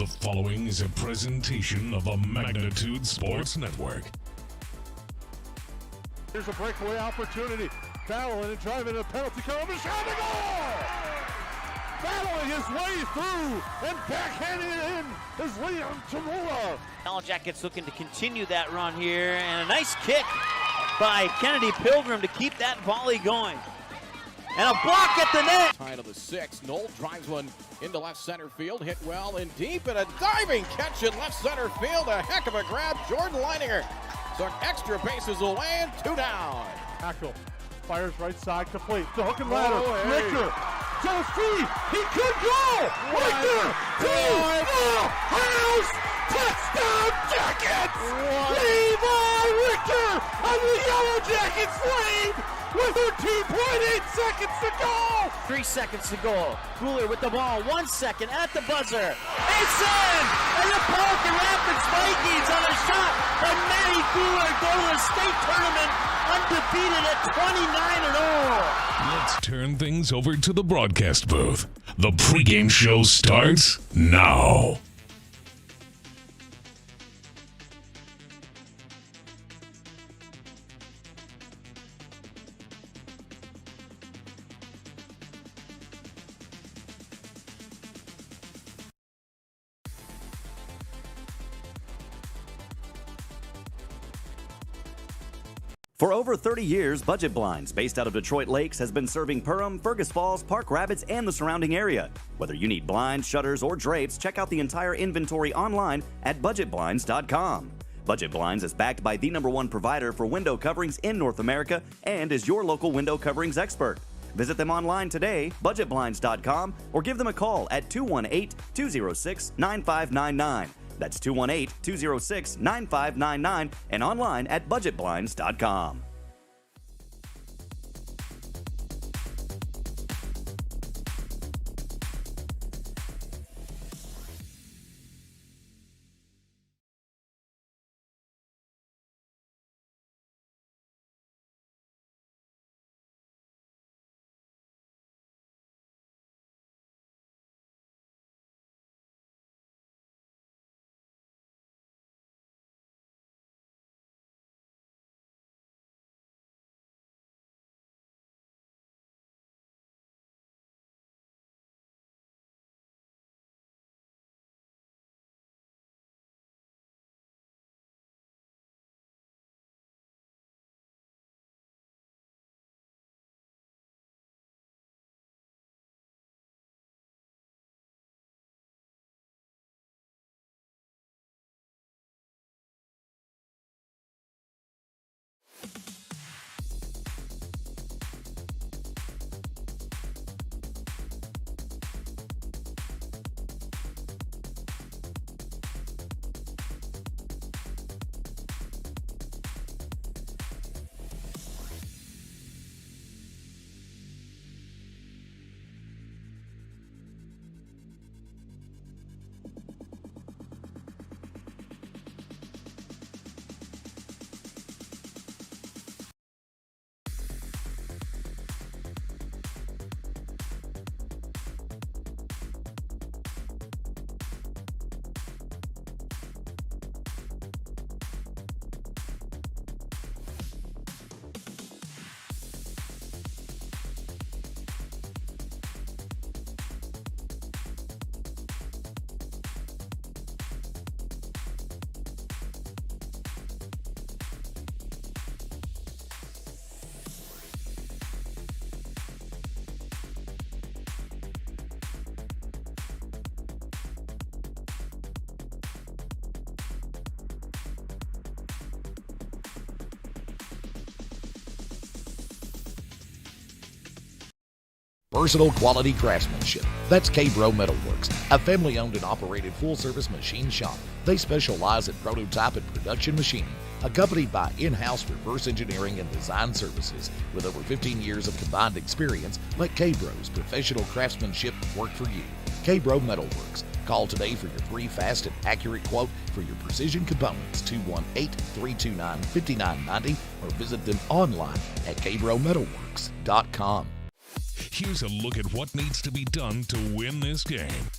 The following is a presentation of a Magnitude Sports Network. Here's a breakaway opportunity. Battling and driving a penalty kill. The shot and goal! Battling his way through and backhanding it in is Liam Tamula. Yellow Jackets looking to continue that run here, and a nice kick by Kennedy Pilgrim to keep that volley going. And a block at the net. Tie to the 6. Knoll drives one into left center field. Hit well and deep, and a diving catch in left center field. A heck of a grab. Jordan Leininger took extra bases away and 2 down. Tackle. Fires right side complete. The hook and ladder. hey. Richter. Joe Steve. He could go. Richter. House. Touchdown Jackets. Levi Richter on the Yellow Jackets lead with 13.8 seconds to go. 3 seconds to go. Cooler with the ball. 1 second at the buzzer. It's in! And the Pelican Rapids Vikings on a shot from Matty Cooler go to the state tournament undefeated at 29-0. Let's turn things over to the broadcast booth. The pregame show starts now. For over 30 years, Budget Blinds, based out of Detroit Lakes, has been serving Perham, Fergus Falls, Park Rapids, and the surrounding area. Whether you need blinds, shutters, or drapes, check out the entire inventory online at budgetblinds.com. Budget Blinds is backed by the #1 provider for window coverings in North America and is your local window coverings expert. Visit them online today, budgetblinds.com, or give them a call at 218-206-9599. That's 218-206-9599 and online at budgetblinds.com. Versatile quality craftsmanship. That's K-Bro Metalworks, a family-owned and operated full-service machine shop. They specialize in prototype and production machining, accompanied by in-house reverse engineering and design services. With over 15 years of combined experience, let K-Bro's professional craftsmanship work for you. K-Bro Metalworks. Call today for your free, fast, and accurate quote for your precision components, 218-329-5990, or visit them online at kbrometalworks.com. Here's a look at what needs to be done to win this game.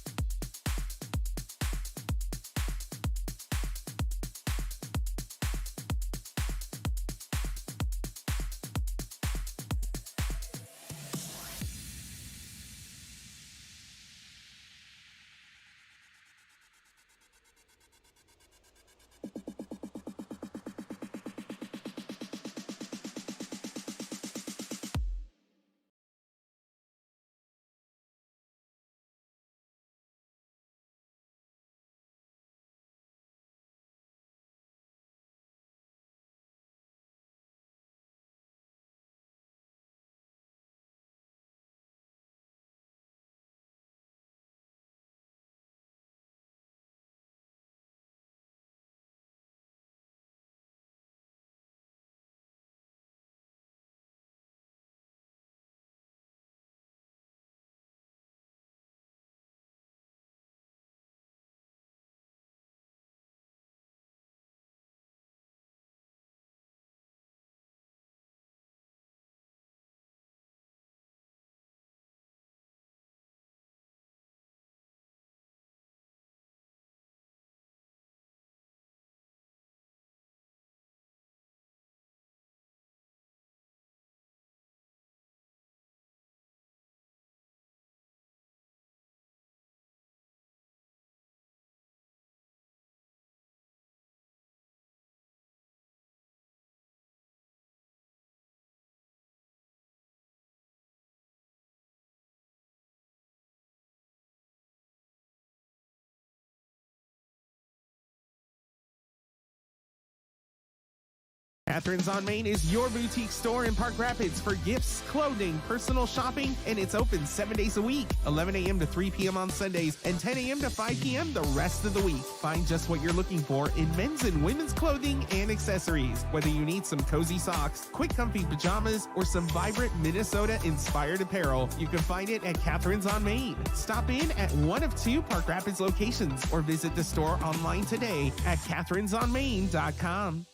Catherine's on Main is your boutique store in Park Rapids for gifts, clothing, personal shopping, and it's open 7 days a week, 11 a.m. to 3 p.m. on Sundays, and 10 a.m. to 5 p.m. the rest of the week. Find just what you're looking for in men's and women's clothing and accessories. Whether you need some cozy socks, quick comfy pajamas, or some vibrant Minnesota-inspired apparel, you can find it at Catherine's on Main. Stop in at one of 2 Park Rapids locations or visit the store online today at catherinesonmain.com.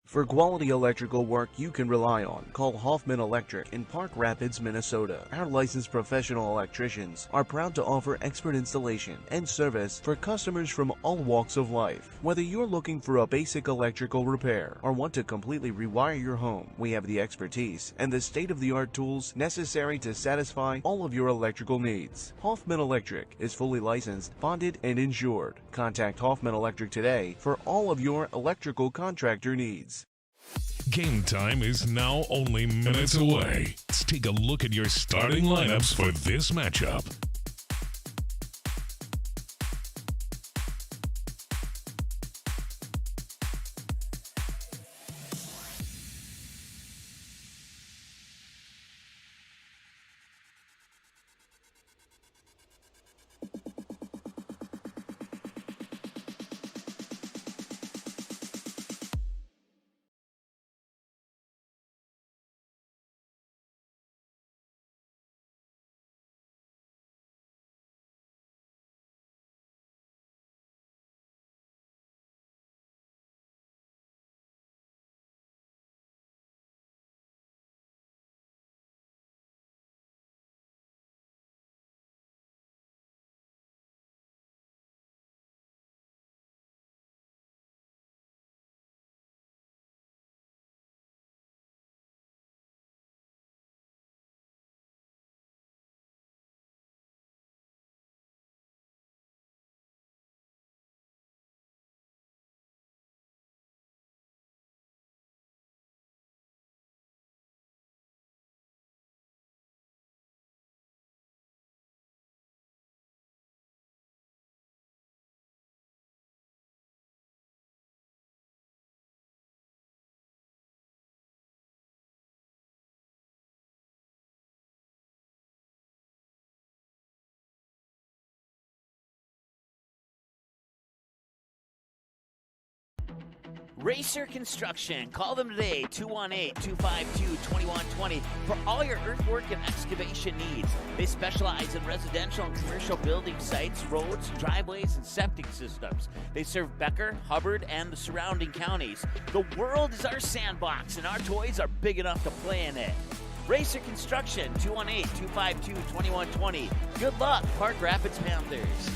For quality electrical work you can rely on, call Hoffman Electric in Park Rapids, Minnesota. Our licensed professional electricians are proud to offer expert installation and service for customers from all walks of life. Whether you're looking for a basic electrical repair or want to completely rewire your home, we have the expertise and the state-of-the-art tools necessary to satisfy all of your electrical needs. Hoffman Electric is fully licensed, bonded, and insured. Contact Hoffman Electric today for all of your electrical contractor needs. Game time is now only minutes away. Let's take a look at your starting lineups for this matchup. Racer Construction. Call them today, 218-252-2120 for all your earthwork and excavation needs. They specialize in residential and commercial building sites, roads, driveways, and septic systems. They serve Becker, Hubbard, and the surrounding counties. The world is our sandbox, and our toys are big enough to play in it. Racer Construction, 218-252-2120. Good luck, Park Rapids Panthers.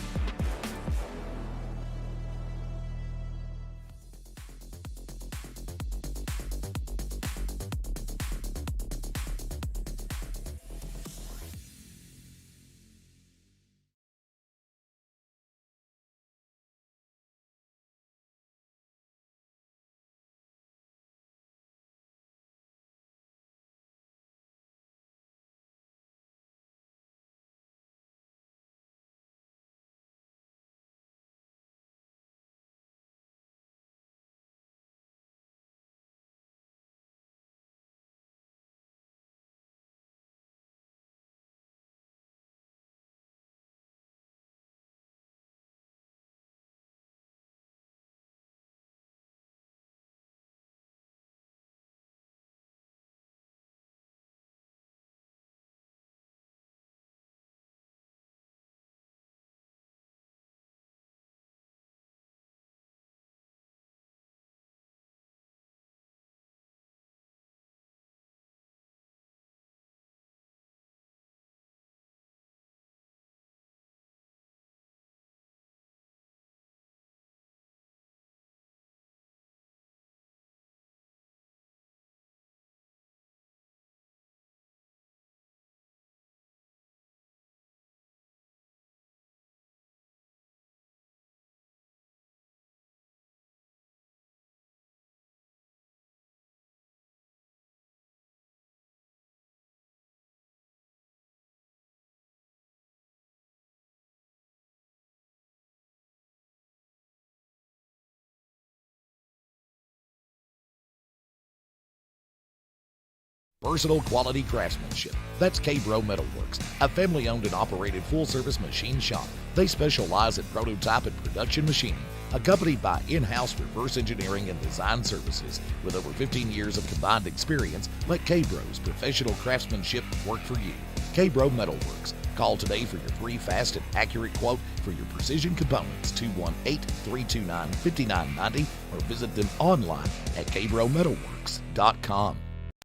Versatile quality craftsmanship. That's K-Bro Metalworks, a family-owned and operated full-service machine shop. They specialize in prototype and production machining, accompanied by in-house reverse engineering and design services. With over 15 years of combined experience, let K-Bro's professional craftsmanship work for you. K-Bro Metalworks. Call today for your free, fast, and accurate quote for your precision components, 218-329-5990, or visit them online at kbrometalworks.com.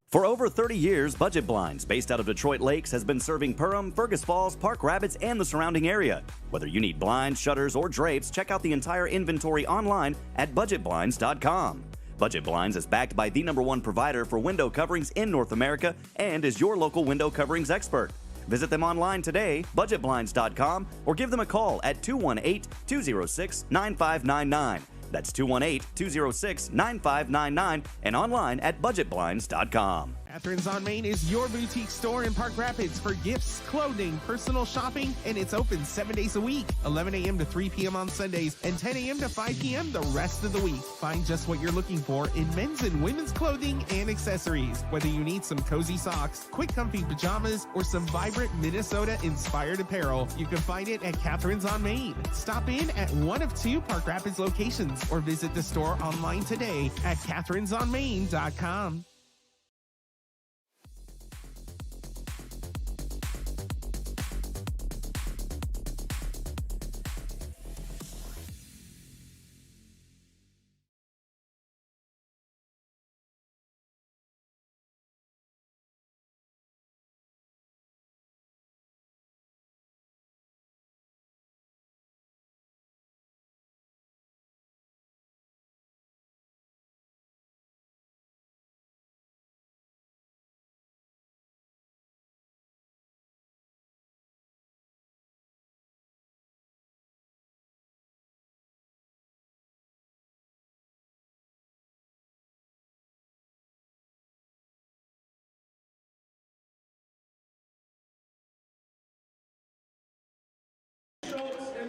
For over 30 years, Budget Blinds, based out of Detroit Lakes, has been serving Perham, Fergus Falls, Park Rapids, and the surrounding area. Whether you need blinds, shutters, or drapes, check out the entire inventory online at budgetblinds.com. Budget Blinds is backed by the #1 provider for window coverings in North America and is your local window coverings expert. Visit them online today, budgetblinds.com, or give them a call at 218-206-9599. That's 218-206-9599 and online at budgetblinds.com. Catherine's on Main is your boutique store in Park Rapids for gifts, clothing, personal shopping, and it's open 7 days a week, 11 a.m. to 3 p.m. on Sundays, and 10 a.m. to 5 p.m. the rest of the week. Find just what you're looking for in men's and women's clothing and accessories. Whether you need some cozy socks, quick comfy pajamas, or some vibrant Minnesota-inspired apparel, you can find it at Catherine's on Main. Stop in at one of 2 Park Rapids locations or visit the store online today at catherinesonmain.com.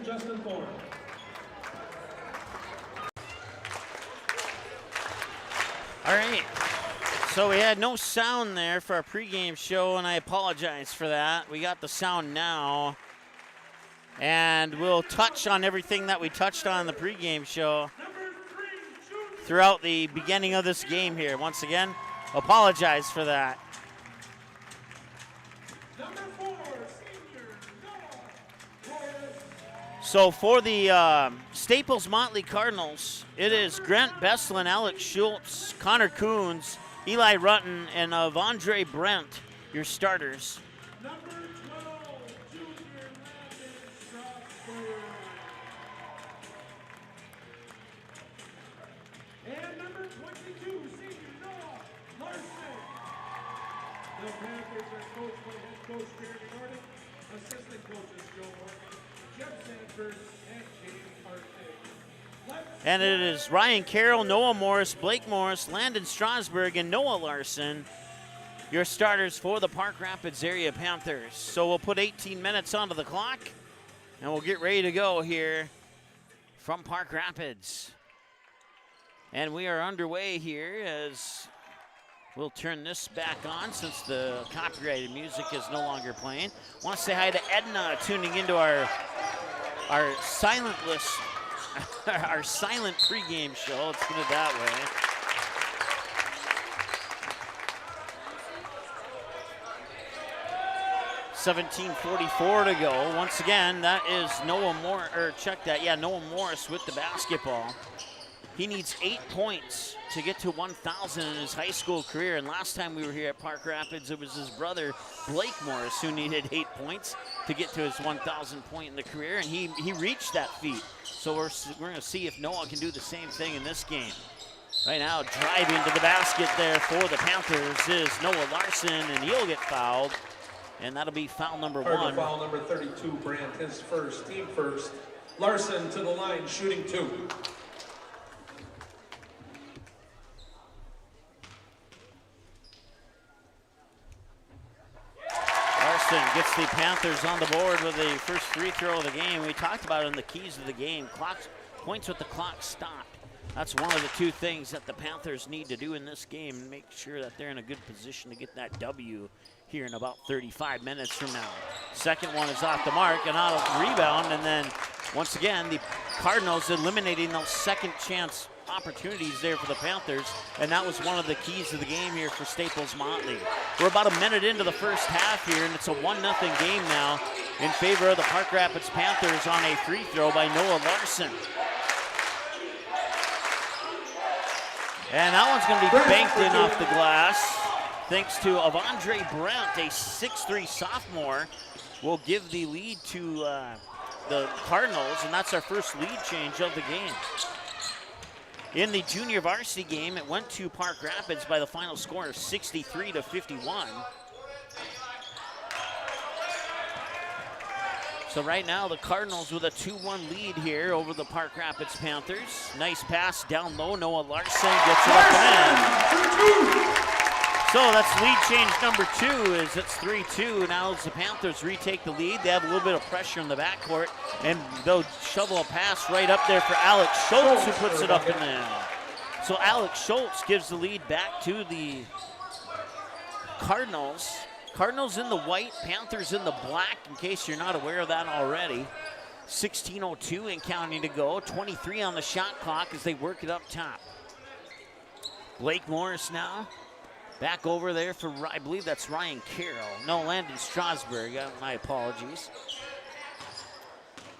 Justin Ford. All right, so we had no sound there for our pregame show, and I apologize for that. We got the sound now, and we'll touch on everything that we touched on in the pregame show throughout the beginning of this game here. Once again, apologize for that. So for the Staples Motley Cardinals, it is Grant Besslin, Alex Schultz, Connor Coons, Eli Rutten, and Avondre Brent, your starters. Number 12, junior Landon Strasburg. And number 22, senior Noah Larson. The Panthers are coached by head coach Jeremy Norton, assistant coaches Joe Morgan, Jeff Sanford, and Katie Hartnett. And it is Ryan Carroll, Noah Morris, Blake Morris, Landon Strasburg, and Noah Larson, your starters for the Park Rapids area Panthers. So we'll put 18 minutes onto the clock, and we'll get ready to go here from Park Rapids. And we are underway here as we'll turn this back on since the copyrighted music is no longer playing. Want to say hi to Edna tuning into our silent list, our silent pregame show. Let's put it that way. .17:44 to go. Once again, that is Noah Morris, or check that, yeah, Noah Morris with the basketball. He needs 8 points to get to 1,000 in his high school career. And last time we were here at Park Rapids, it was his brother, Blake Morris, who needed 8 points to get to his 1,000 point in the career. And he reached that feat. So we're going to see if Noah can do the same thing in this game. Right now, driving to the basket there for the Panthers is Noah Larson, and he'll get fouled. And that'll be foul number 1. Foul number 32, Brandt, his first, team first. Larson to the line, shooting 2. Larson gets the Panthers on the board with the first free throw of the game. We talked about it in the keys of the game. Points with the clock stopped. That's one of the two things that the Panthers need to do in this game and make sure that they're in a good position to get that W here in about 35 minutes from now. Second one is off the mark and out of rebound, and then once again the Cardinals eliminating those second chance opportunities there for the Panthers, and that was one of the keys to the game here for Staples Motley. We're about a minute into the first half here, and it's a 1-0 game now in favor of the Park Rapids Panthers on a free throw by Noah Larson. And that one's going to be banked in off the glass thanks to Avondre Brandt, a 6'3 sophomore, will give the lead to the Cardinals, and that's our first lead change of the game. In the junior varsity game, it went to Park Rapids by the final score of 63-51. So right now, the Cardinals with a 2-1 lead here over the Park Rapids Panthers. Nice pass down low. Noah Larson gets it up and in. So that's lead change number 2, as it's 3-2. Now as the Panthers retake the lead, they have a little bit of pressure in the backcourt, and they'll shovel a pass right up there for Alex Schultz, who puts it up and in. So Alex Schultz gives the lead back to the Cardinals. Cardinals in the white, Panthers in the black, in case you're not aware of that already. 16:02 and counting to go. 23 on the shot clock as they work it up top. Blake Morris now. Back over there for, I believe that's Ryan Carroll. No, Landon Strasburg, my apologies.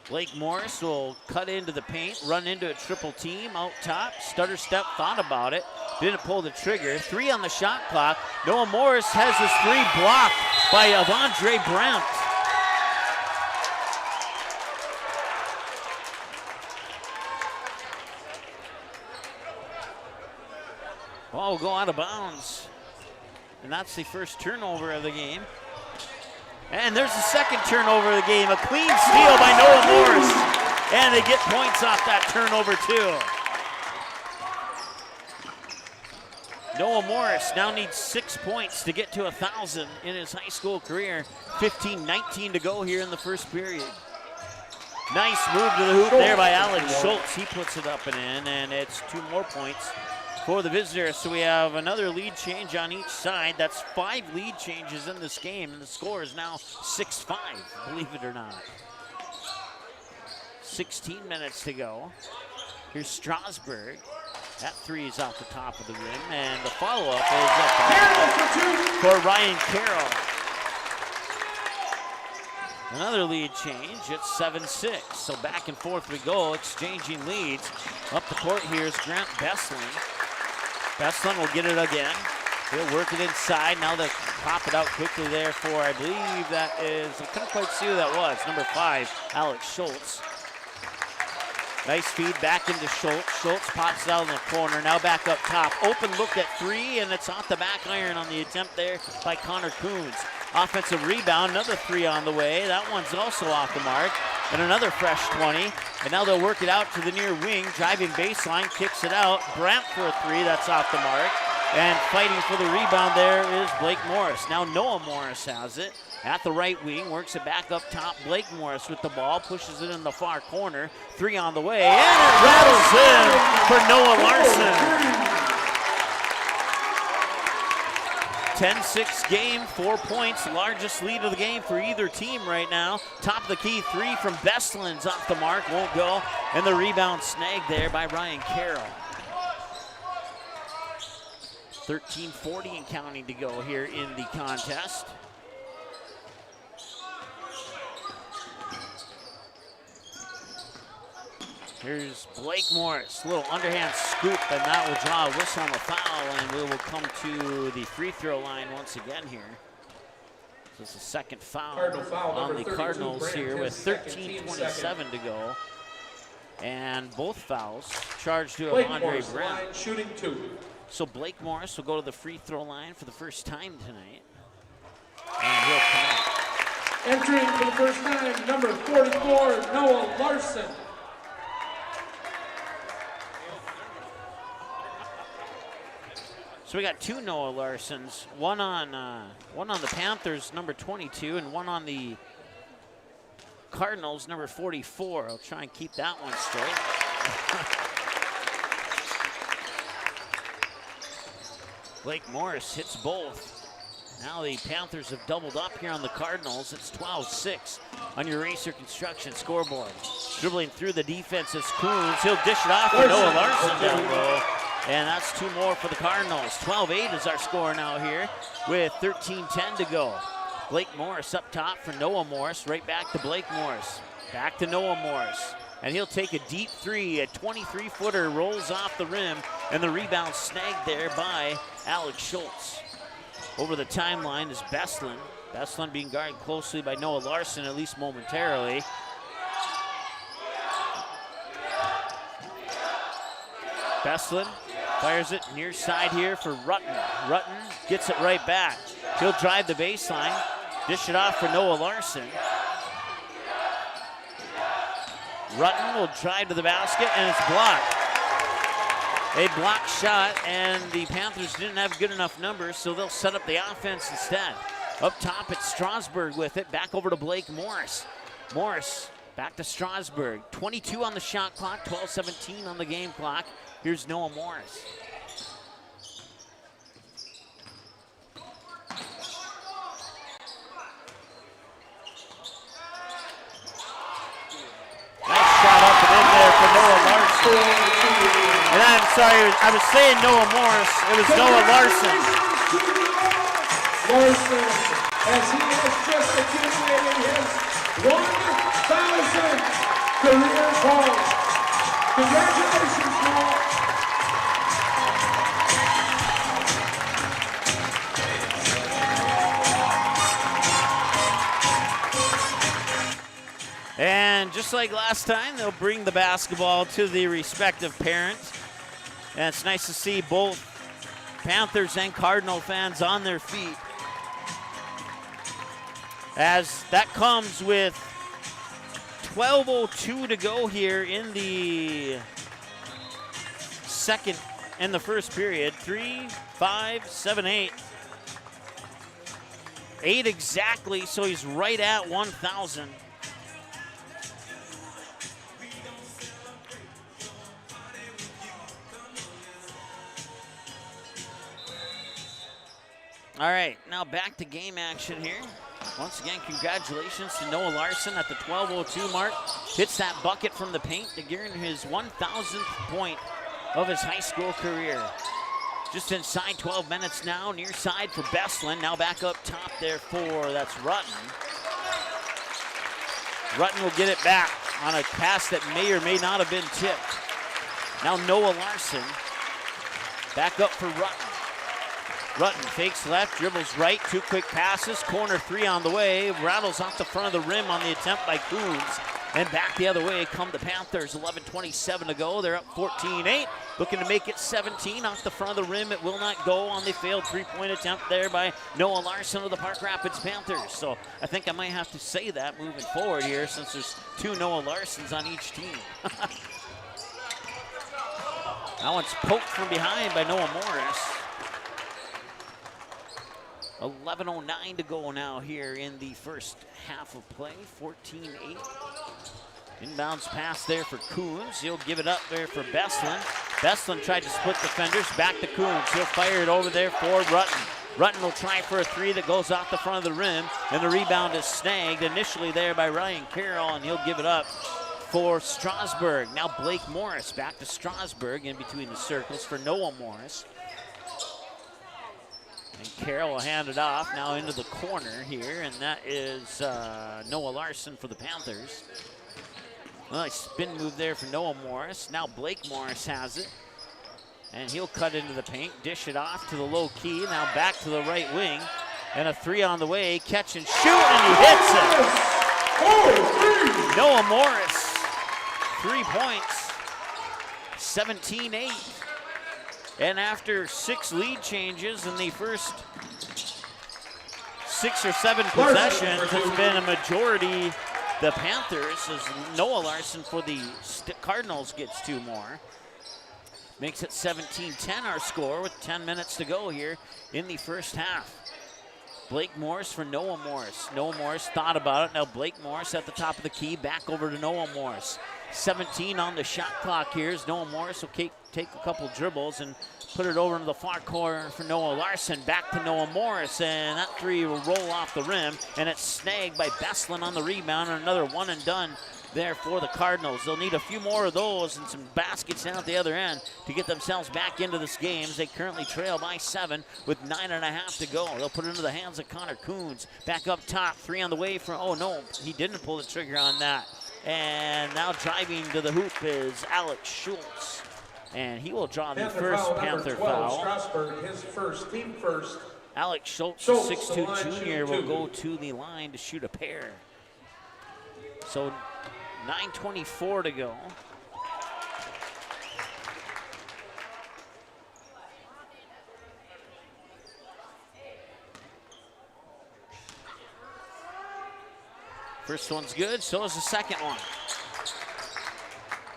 Blake Morris will cut into the paint, run into a triple team out top. Stutter step, thought about it, didn't pull the trigger. 3 on the shot clock. Noah Morris has his 3 blocked by Avondre Brandt. Ball will go out of bounds. And that's the first turnover of the game. And there's the second turnover of the game. A clean steal by Noah Morris. And they get points off that turnover too. Noah Morris now needs 6 points to get to 1,000 in his high school career. 15-19 to go here in the first period. Nice move to the hoop there by Alex Schultz. He puts it up and in, and it's 2 more points for the visitors. So we have another lead change on each side. That's 5 lead changes in this game, and the score is now 6-5, believe it or not. 16 minutes to go. Here's Strasburg. That 3 is off the top of the rim, and the follow-up is up for Ryan Carroll. Another lead change. It's 7-6. So back and forth we go, exchanging leads. Up the court here is Grant Besslin. Besslin will get it again. He'll work it inside. Now they'll pop it out quickly there for, I believe that is, I couldn't quite see who that was, number 5, Alex Schultz. Nice feed back into Schultz. Schultz pops it out in the corner. Now back up top. Open look at 3, and it's off the back iron on the attempt there by Connor Coons. Offensive rebound, another 3 on the way. That one's also off the mark. And another fresh 20. And now they'll work it out to the near wing. Driving baseline, kicks it out. Brandt for a 3, that's off the mark. And fighting for the rebound there is Blake Morris. Now Noah Morris has it at the right wing, works it back up top. Blake Morris with the ball, pushes it in the far corner. 3 on the way, and it rattles in for Noah Larson. 10-6 game, 4 points, largest lead of the game for either team right now. Top of the key 3 from Bestlin's off the mark, won't go. And the rebound snagged there by Ryan Carroll. 13:40 and counting to go here in the contest. Here's Blake Morris, little underhand scoop, and that will draw a whistle on the foul, and we will come to the free throw line once again here. So it's the second foul on the Cardinals here with 13:27 to go. And both fouls charged to Avondre Brandt. Shooting 2. So Blake Morris will go to the free throw line for the first time tonight. And he'll come out. Entering for the first time, number 44, Noah Larson. So we got 2 Noah Larsons, one on the Panthers, number 22, and one on the Cardinals, number 44. I'll try and keep that one straight. Blake Morris hits both. Now the Panthers have doubled up here on the Cardinals. It's 12-6 on your Racer Construction scoreboard. Dribbling through the defense is Coons. He'll dish it off for Noah Larson down low. And that's 2 more for the Cardinals. 12-8 is our score now here with 13:10 to go. Blake Morris up top for Noah Morris. Right back to Blake Morris. Back to Noah Morris. And he'll take a deep 3. A 23-footer rolls off the rim. And the rebound snagged there by Alex Schultz. Over the timeline is Bestlin. Bestlin being guarded closely by Noah Larson, at least momentarily. Bestlin fires it near side here for Rutten. Rutten gets it right back. He'll drive the baseline, dish it off for Noah Larson. Rutten will drive to the basket, and it's blocked. A blocked shot, and the Panthers didn't have good enough numbers, so they'll set up the offense instead. Up top, it's Strasburg with it. Back over to Blake Morris. Morris back to Strasburg. 22 on the shot clock, 12:17 on the game clock. Here's Noah Morris. Nice shot up and in there for Noah Larson. And I'm sorry, I was saying Noah Morris. It was Noah Larson. Larson, as he has just accumulated his 1,000th career points. Congratulations, Noah. And just like last time, they'll bring the basketball to the respective parents. And it's nice to see both Panthers and Cardinal fans on their feet. As that comes with 12:02 to go here in the first period. 3, 5, 7, 8. 8 exactly, so he's right at 1,000. All right, now back to game action here. Once again, congratulations to Noah Larson at the 12:02 mark. Hits that bucket from the paint to gain his 1,000th point of his high school career. Just inside 12 minutes now, near side for Bestlin. Now back up top there that's Rutten. Rutten will get it back on a pass that may or may not have been tipped. Now Noah Larson back up for Rutten. Rutten fakes left, dribbles right, 2 quick passes, corner 3 on the way, rattles off the front of the rim on the attempt by Coons, and back the other way come the Panthers. 11:27 to go, they're up 14-8, looking to make it 17 off the front of the rim. It will not go on the failed 3-point attempt there by Noah Larson of the Park Rapids Panthers. So I think I might have to say that moving forward here, since there's 2 Noah Larsons on each team. That one's poked from behind by Noah Morris. 11:09 to go now here in the first half of play. 14-8. Inbounds pass there for Coons. He'll give it up there for Bestlin. Bestlin tried to split defenders. Back to Coons. He'll fire it over there for Rutten. Rutten will try for a 3 that goes off the front of the rim, and the rebound is snagged initially there by Ryan Carroll, and he'll give it up for Strasburg. Now Blake Morris back to Strasburg in between the circles for Noah Morris. And Carroll will hand it off now into the corner here, and that is Noah Larson for the Panthers. Nice spin move there for Noah Morris. Now Blake Morris has it, and he'll cut into the paint, dish it off to the low key. Now back to the right wing, and a 3 on the way. Catch and shoot, and he hits it. Noah Morris, 3 points, 17-8. And after 6 lead changes in the first 6 or 7 possessions, it's been a majority the Panthers, as Noah Larson for the Cardinals gets 2 more. Makes it 17-10 our score with 10 minutes to go here in the first half. Blake Morris for Noah Morris. Noah Morris thought about it. Now Blake Morris at the top of the key, back over to Noah Morris. 17 on the shot clock here as Noah Morris will take a couple dribbles and put it over into the far corner for Noah Larson. Back to Noah Morris, and that three will roll off the rim, and it's snagged by Beslin on the rebound, and another one and done there for the Cardinals. They'll need a few more of those and some baskets down at the other end to get themselves back into this game. They currently trail by 7 with 9.5 to go. They'll put it into the hands of Connor Coons. Back up top, 3 on the way from, oh no, he didn't pull the trigger on that. And now driving to the hoop is Alex Schultz. And he will draw the first Panther foul. Strasburg, his first, team first. Alex Schultz, 6'2" junior, will go to the line to shoot a pair. So 9:24 to go. First one's good, so is the second one.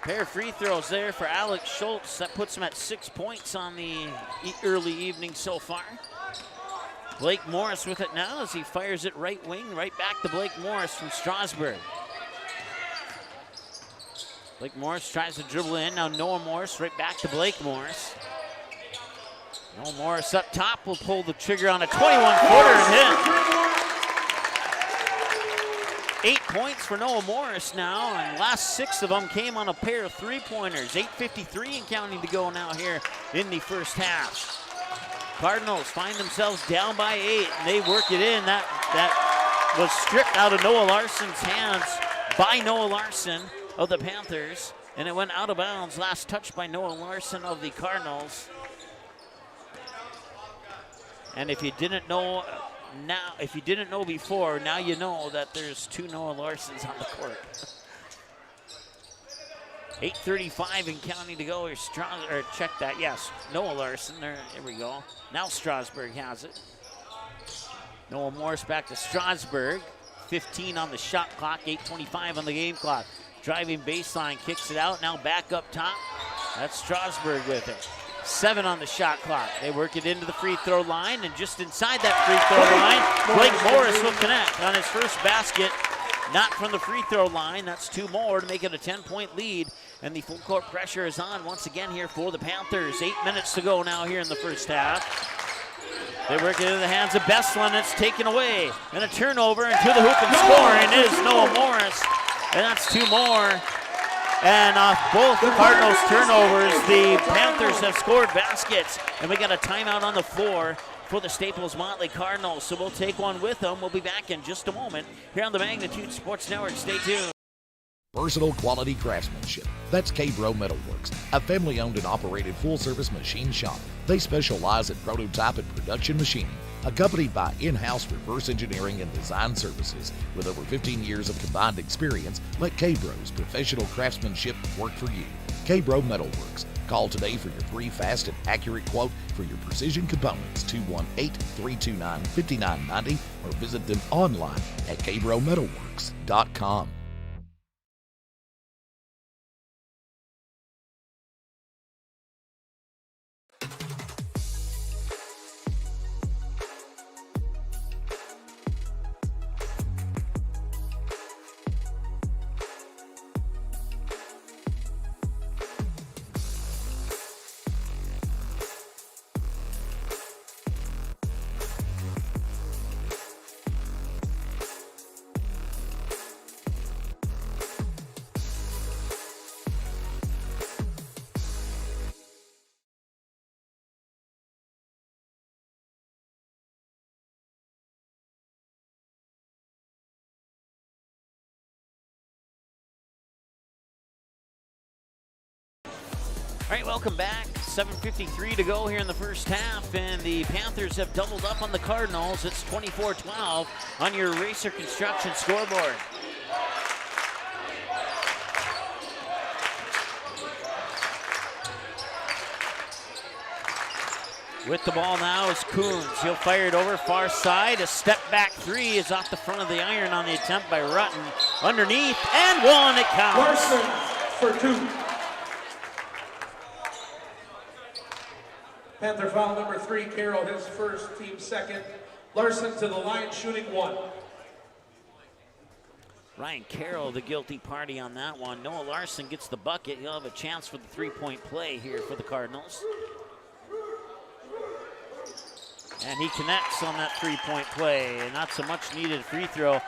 Pair of free throws there for Alex Schultz. That puts him at 6 points on the early evening so far. Blake Morris with it now as he fires it right wing, right back to Blake Morris from Strasburg. Blake Morris tries to dribble in. Now Noah Morris right back to Blake Morris. Noah Morris up top will pull the trigger on a 21-footer and hit. 8 points for Noah Morris now, and last 6 of them came on a pair of three-pointers. 8:53 and counting to go now here in the first half. Cardinals find themselves down by 8, and they work it in. That was stripped out of Noah Larson's hands by Noah Larson of the Panthers, and it went out of bounds. Last touch by Noah Larson of the Cardinals. And if you didn't know now, if you didn't know before, now you know that there's 2 Noah Larsons on the court. 8:35 and counting to go. Check that. Yes, Noah Larson. There we go. Now Strasburg has it. Noah Morris back to Strasburg. 15 on the shot clock. 8:25 on the game clock. Driving baseline, kicks it out. Now back up top. That's Strasburg with it. 7 on the shot clock. They work it into the free throw line, and just inside that free throw line, Blake Morris will connect on his first basket. Not from the free throw line. That's 2 more to make it a 10-point lead. And the full court pressure is on once again here for the Panthers. 8 minutes to go now here in the first half. They work it into the hands of Beslin. It's taken away. And a turnover, and to the hoop and scoring is Noah Morris. And that's 2 more. And off both Cardinals turnovers, the Panthers have scored baskets. And we got a timeout on the floor for the Staples Motley Cardinals. So we'll take one with them. We'll be back in just a moment here on the Magnitude Sports Network. Stay tuned. Personal quality craftsmanship. That's K-Bro Metalworks, a family-owned and operated full-service machine shop. They specialize in prototype and production machining, accompanied by in-house reverse engineering and design services. With over 15 years of combined experience, let K-Bro's professional craftsmanship work for you. K-Bro Metalworks. Call today for your free, fast, and accurate quote for your precision components, 218-329-5990, or visit them online at kbrometalworks.com. All right, welcome back. 7:53 to go here in the first half, and the Panthers have doubled up on the Cardinals. It's 24-12 on your Racer Construction scoreboard. With the ball now is Coons. He'll fire it over far side. A step back 3 is off the front of the iron on the attempt by Rutten. Underneath, and 1, it counts. Larson for 2. Panther foul number 3, Carroll, his first, team second. Larson to the line, shooting 1. Ryan Carroll, the guilty party on that one. Noah Larson gets the bucket. He'll have a chance for the three-point play here for the Cardinals. And he connects on that three-point play. And not so much needed free throw.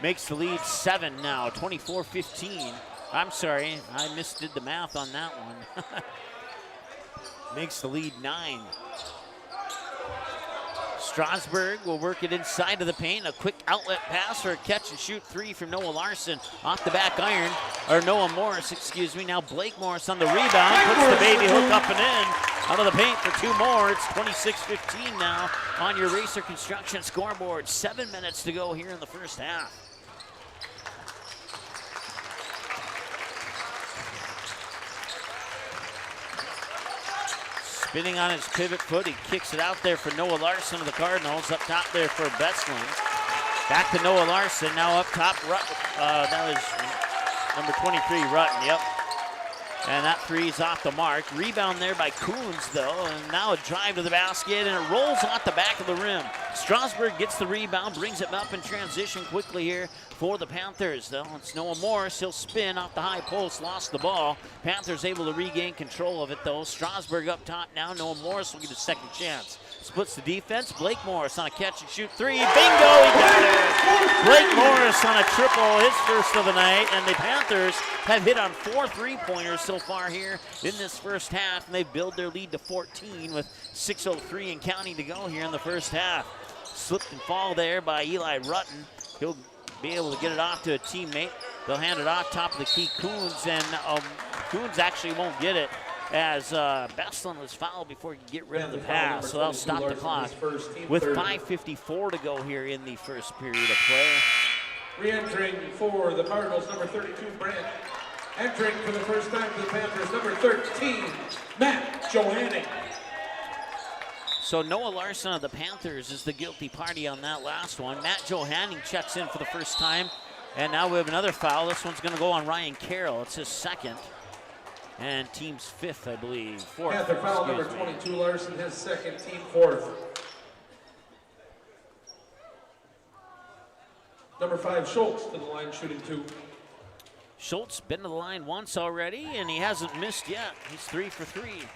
Makes the lead 7 now, 24-15. I'm sorry, I misdid the math on that one. Makes the lead 9. Strasburg will work it inside of the paint. A quick outlet pass or a catch and shoot three from Noah Larson off the back iron, or Noah Morris, excuse me. Now Blake Morris on the rebound, puts the baby hook up and in. Out of the paint for 2 more. It's 26-15 now on your Racer Construction scoreboard. 7 minutes to go here in the first half. Spinning on his pivot foot, he kicks it out there for Noah Larson of the Cardinals. Up top there for Bestland. Back to Noah Larson, now up top. That was number 23, Rutten, yep. And that three's off the mark. Rebound there by Coons, though. And now a drive to the basket, and it rolls off the back of the rim. Strasburg gets the rebound, brings it up in transition quickly here for the Panthers, though. It's Noah Morris. He'll spin off the high post, lost the ball. Panthers able to regain control of it, though. Strasburg up top now. Noah Morris will get a second chance. Splits the defense. Blake Morris on a catch and shoot three. Bingo, he got it. Blake Morris on a triple, his first of the night. And the Panthers have hit on 4 3-pointers so far here in this first half. And they build their lead to 14 with 6:03 and counting to go here in the first half. Slipped and fall there by Eli Rutten. He'll be able to get it off to a teammate. They'll hand it off top of the key Coons, and Coons actually won't get it as Bestland was fouled before he could get rid of the pass. So that'll stop the clock with 5:54 to go here in the first period of play. Re-entering for the Cardinals, number 32, Brant. Entering for the first time for the Panthers, number 13, Matt Johanning. So Noah Larson of the Panthers is the guilty party on that last one. Matt Johanning checks in for the first time. And now we have another foul. This one's going to go on Ryan Carroll. It's his second. And team's 5th, I believe. 4th. Panther foul number 22, Larson, his second, team 4th. Number 5, Schultz to the line, shooting 2. Schultz been to the line once already, and he hasn't missed yet. He's 3 for 3.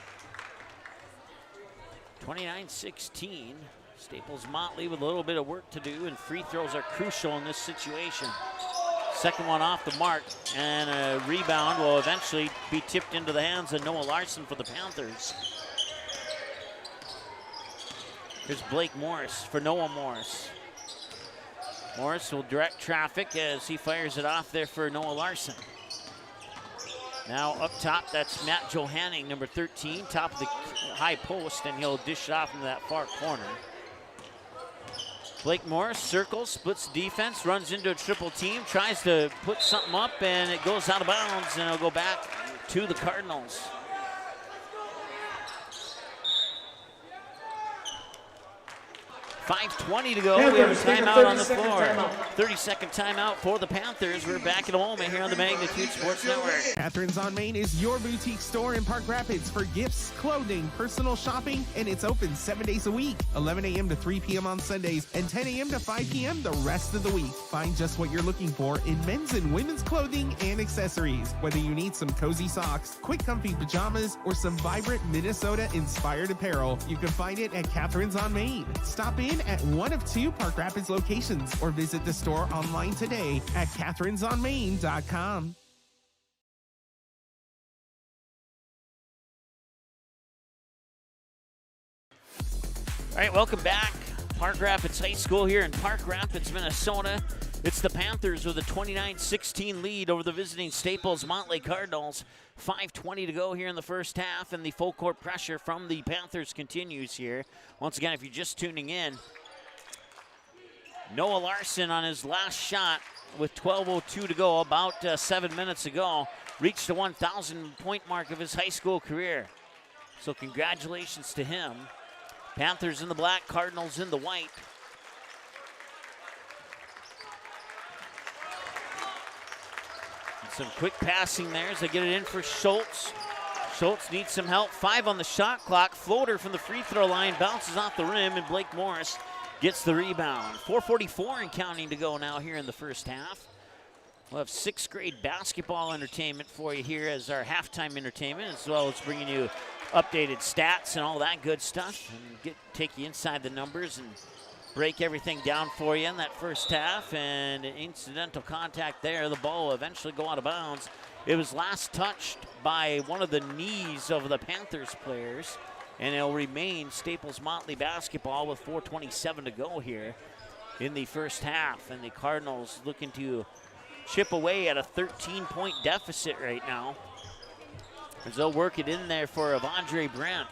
29-16. Staples Motley with a little bit of work to do, and free throws are crucial in this situation. Second one off the mark, and a rebound will eventually be tipped into the hands of Noah Larson for the Panthers. Here's Blake Morris for Noah Morris. Morris will direct traffic as he fires it off there for Noah Larson. Now up top, that's Matt Johanning, number 13, top of the high post, and he'll dish it off into that far corner. Blake Morris circles, splits defense, runs into a triple team, tries to put something up, and it goes out of bounds, and it'll go back to the Cardinals. 5:20 to go. We have a timeout on the floor. 30-second timeout for the Panthers. We're back in a moment here on the Magnitude Sports Network. Catherine's on Main is your boutique store in Park Rapids for gifts, clothing, personal shopping, and it's open 7 days a week, 11 a.m. to 3 p.m. on Sundays, and 10 a.m. to 5 p.m. the rest of the week. Find just what you're looking for in men's and women's clothing and accessories. Whether you need some cozy socks, quick comfy pajamas, or some vibrant Minnesota-inspired apparel, you can find it at Catherine's on Main. Stop in at one of 2 Park Rapids locations or visit the store online today at catherinesonmain.com. All right, welcome back. Park Rapids High School here in Park Rapids, Minnesota. It's the Panthers with a 29-16 lead over the visiting Staples Motley Cardinals. 5:20 to go here in the first half, and the full court pressure from the Panthers continues here. Once again, if you're just tuning in, Noah Larson on his last shot with 12:02 to go, about 7 minutes ago, reached the 1,000-point mark of his high school career. So congratulations to him. Panthers in the black, Cardinals in the white. And some quick passing there as they get it in for Schultz. Schultz needs some help. 5 on the shot clock. Floater from the free throw line bounces off the rim, and Blake Morris gets the rebound. 4:44 and counting to go now here in the first half. We'll have 6th grade basketball entertainment for you here as our halftime entertainment, as well as bringing you updated stats and all that good stuff, and take you inside the numbers and break everything down for you in that first half. And an incidental contact there. The ball will eventually go out of bounds. It was last touched by one of the knees of the Panthers players, and it'll remain Staples Motley basketball with 4:27 to go here in the first half. And the Cardinals looking to chip away at a 13-point deficit right now, as they'll work it in there for Avondre Brandt.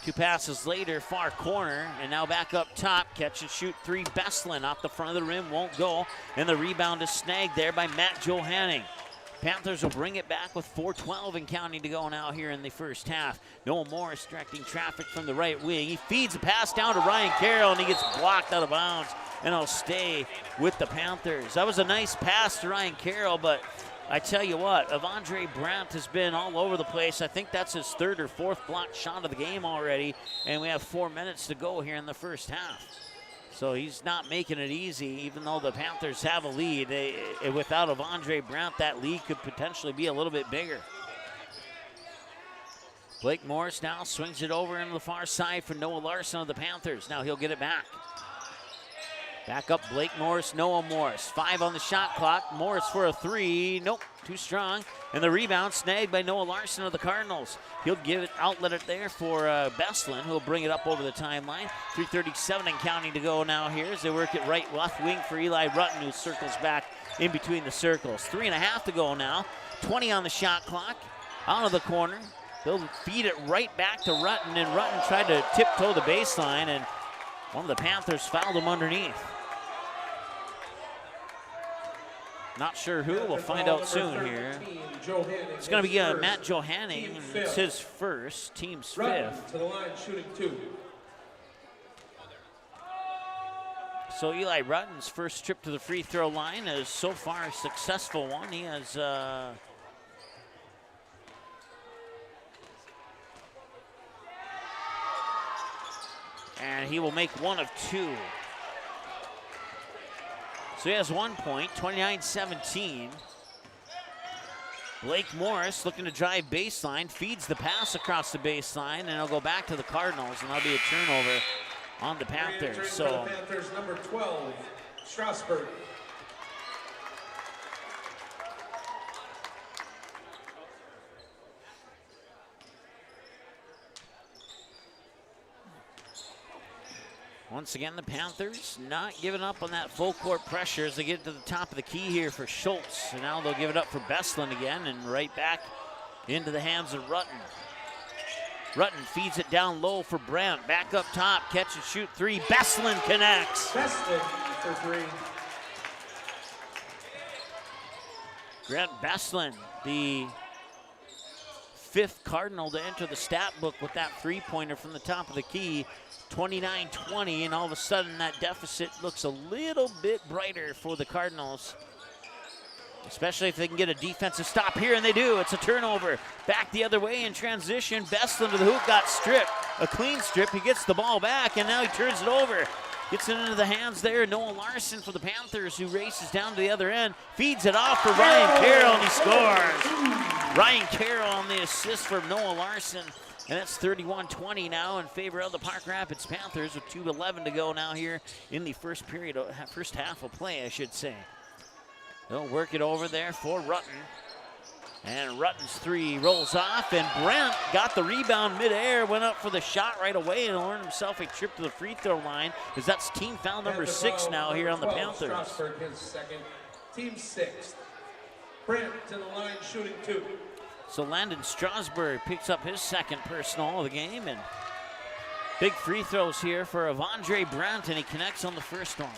2 passes later, far corner, and now back up top. Catch and shoot 3, Bestlin off the front of the rim, won't go, and the rebound is snagged there by Matt Johanning. Panthers will bring it back with 4:12 and counting to go now here in the first half. Noah Morris directing traffic from the right wing. He feeds a pass down to Ryan Carroll, and he gets blocked out of bounds, and he'll stay with the Panthers. That was a nice pass to Ryan Carroll, but I tell you what, Avondre Brandt has been all over the place. I think that's his 3rd or 4th blocked shot of the game already, and we have 4 minutes to go here in the first half. So he's not making it easy, even though the Panthers have a lead. Without Avondre Brandt, that lead could potentially be a little bit bigger. Blake Morris now swings it over into the far side for Noah Larson of the Panthers. Now he'll get it back. Back up Blake Morris, Noah Morris. 5 on the shot clock. Morris for a 3. Nope, too strong. And the rebound snagged by Noah Larson of the Cardinals. He'll give it, outlet it there for Bestlin, who'll bring it up over the timeline. 3:37 and counting to go now here as they work it right left wing for Eli Rutten, who circles back in between the circles. 3.5 to go now. 20 on the shot clock. Out of the corner. They'll feed it right back to Rutten, and Rutten tried to tiptoe the baseline, and one of the Panthers fouled him underneath. Not sure who. We'll find out soon here. It's going to be Matt Johanning. It's his first, team's 5th. To the line, shooting 2. So Eli Rutten's first trip to the free throw line is so far a successful one. He has and he will make 1 of 2. So he has 1 point, 29-17. Blake Morris looking to drive baseline, feeds the pass across the baseline, and it'll go back to the Cardinals, and that'll be a turnover on the Panthers. So the Panthers, number 12, Strasburg. once again, the Panthers not giving up on that full court pressure as they get to the top of the key here for Schultz. And now they'll give it up for Bestlin again, and right back into the hands of Rutten. Rutten feeds it down low for Brandt. Back up top, catch and shoot 3. Bestlin connects. Bestlin for 3. Grant Bestlin, the 5th Cardinal to enter the stat book with that 3-pointer from the top of the key. 29-20, and all of a sudden that deficit looks a little bit brighter for the Cardinals, especially if they can get a defensive stop here, and they do. It's a turnover. Back the other way in transition. Bestlin to the hoop, got stripped. A clean strip. He gets the ball back, and now he turns it over. Gets it into the hands there. Noah Larson for the Panthers, who races down to the other end. Feeds it off for Ryan Carroll, and he scores. Ryan Carroll on the assist for Noah Larson. And that's 31-20 now in favor of the Park Rapids Panthers with 2:11 to go now here in the first period, first half of play, I should say. They'll work it over there for Rutten. And Rutten's 3 rolls off, and Brandt got the rebound midair, went up for the shot right away, and earned himself a trip to the free throw line, because that's team foul number 6 now here on the Panthers. Strasburg, his 2nd, team 6th. Brandt to the line, shooting 2. So Landon Strasburg picks up his 2nd personal of the game, and big free throws here for Avondre Brandt, and he connects on the first one.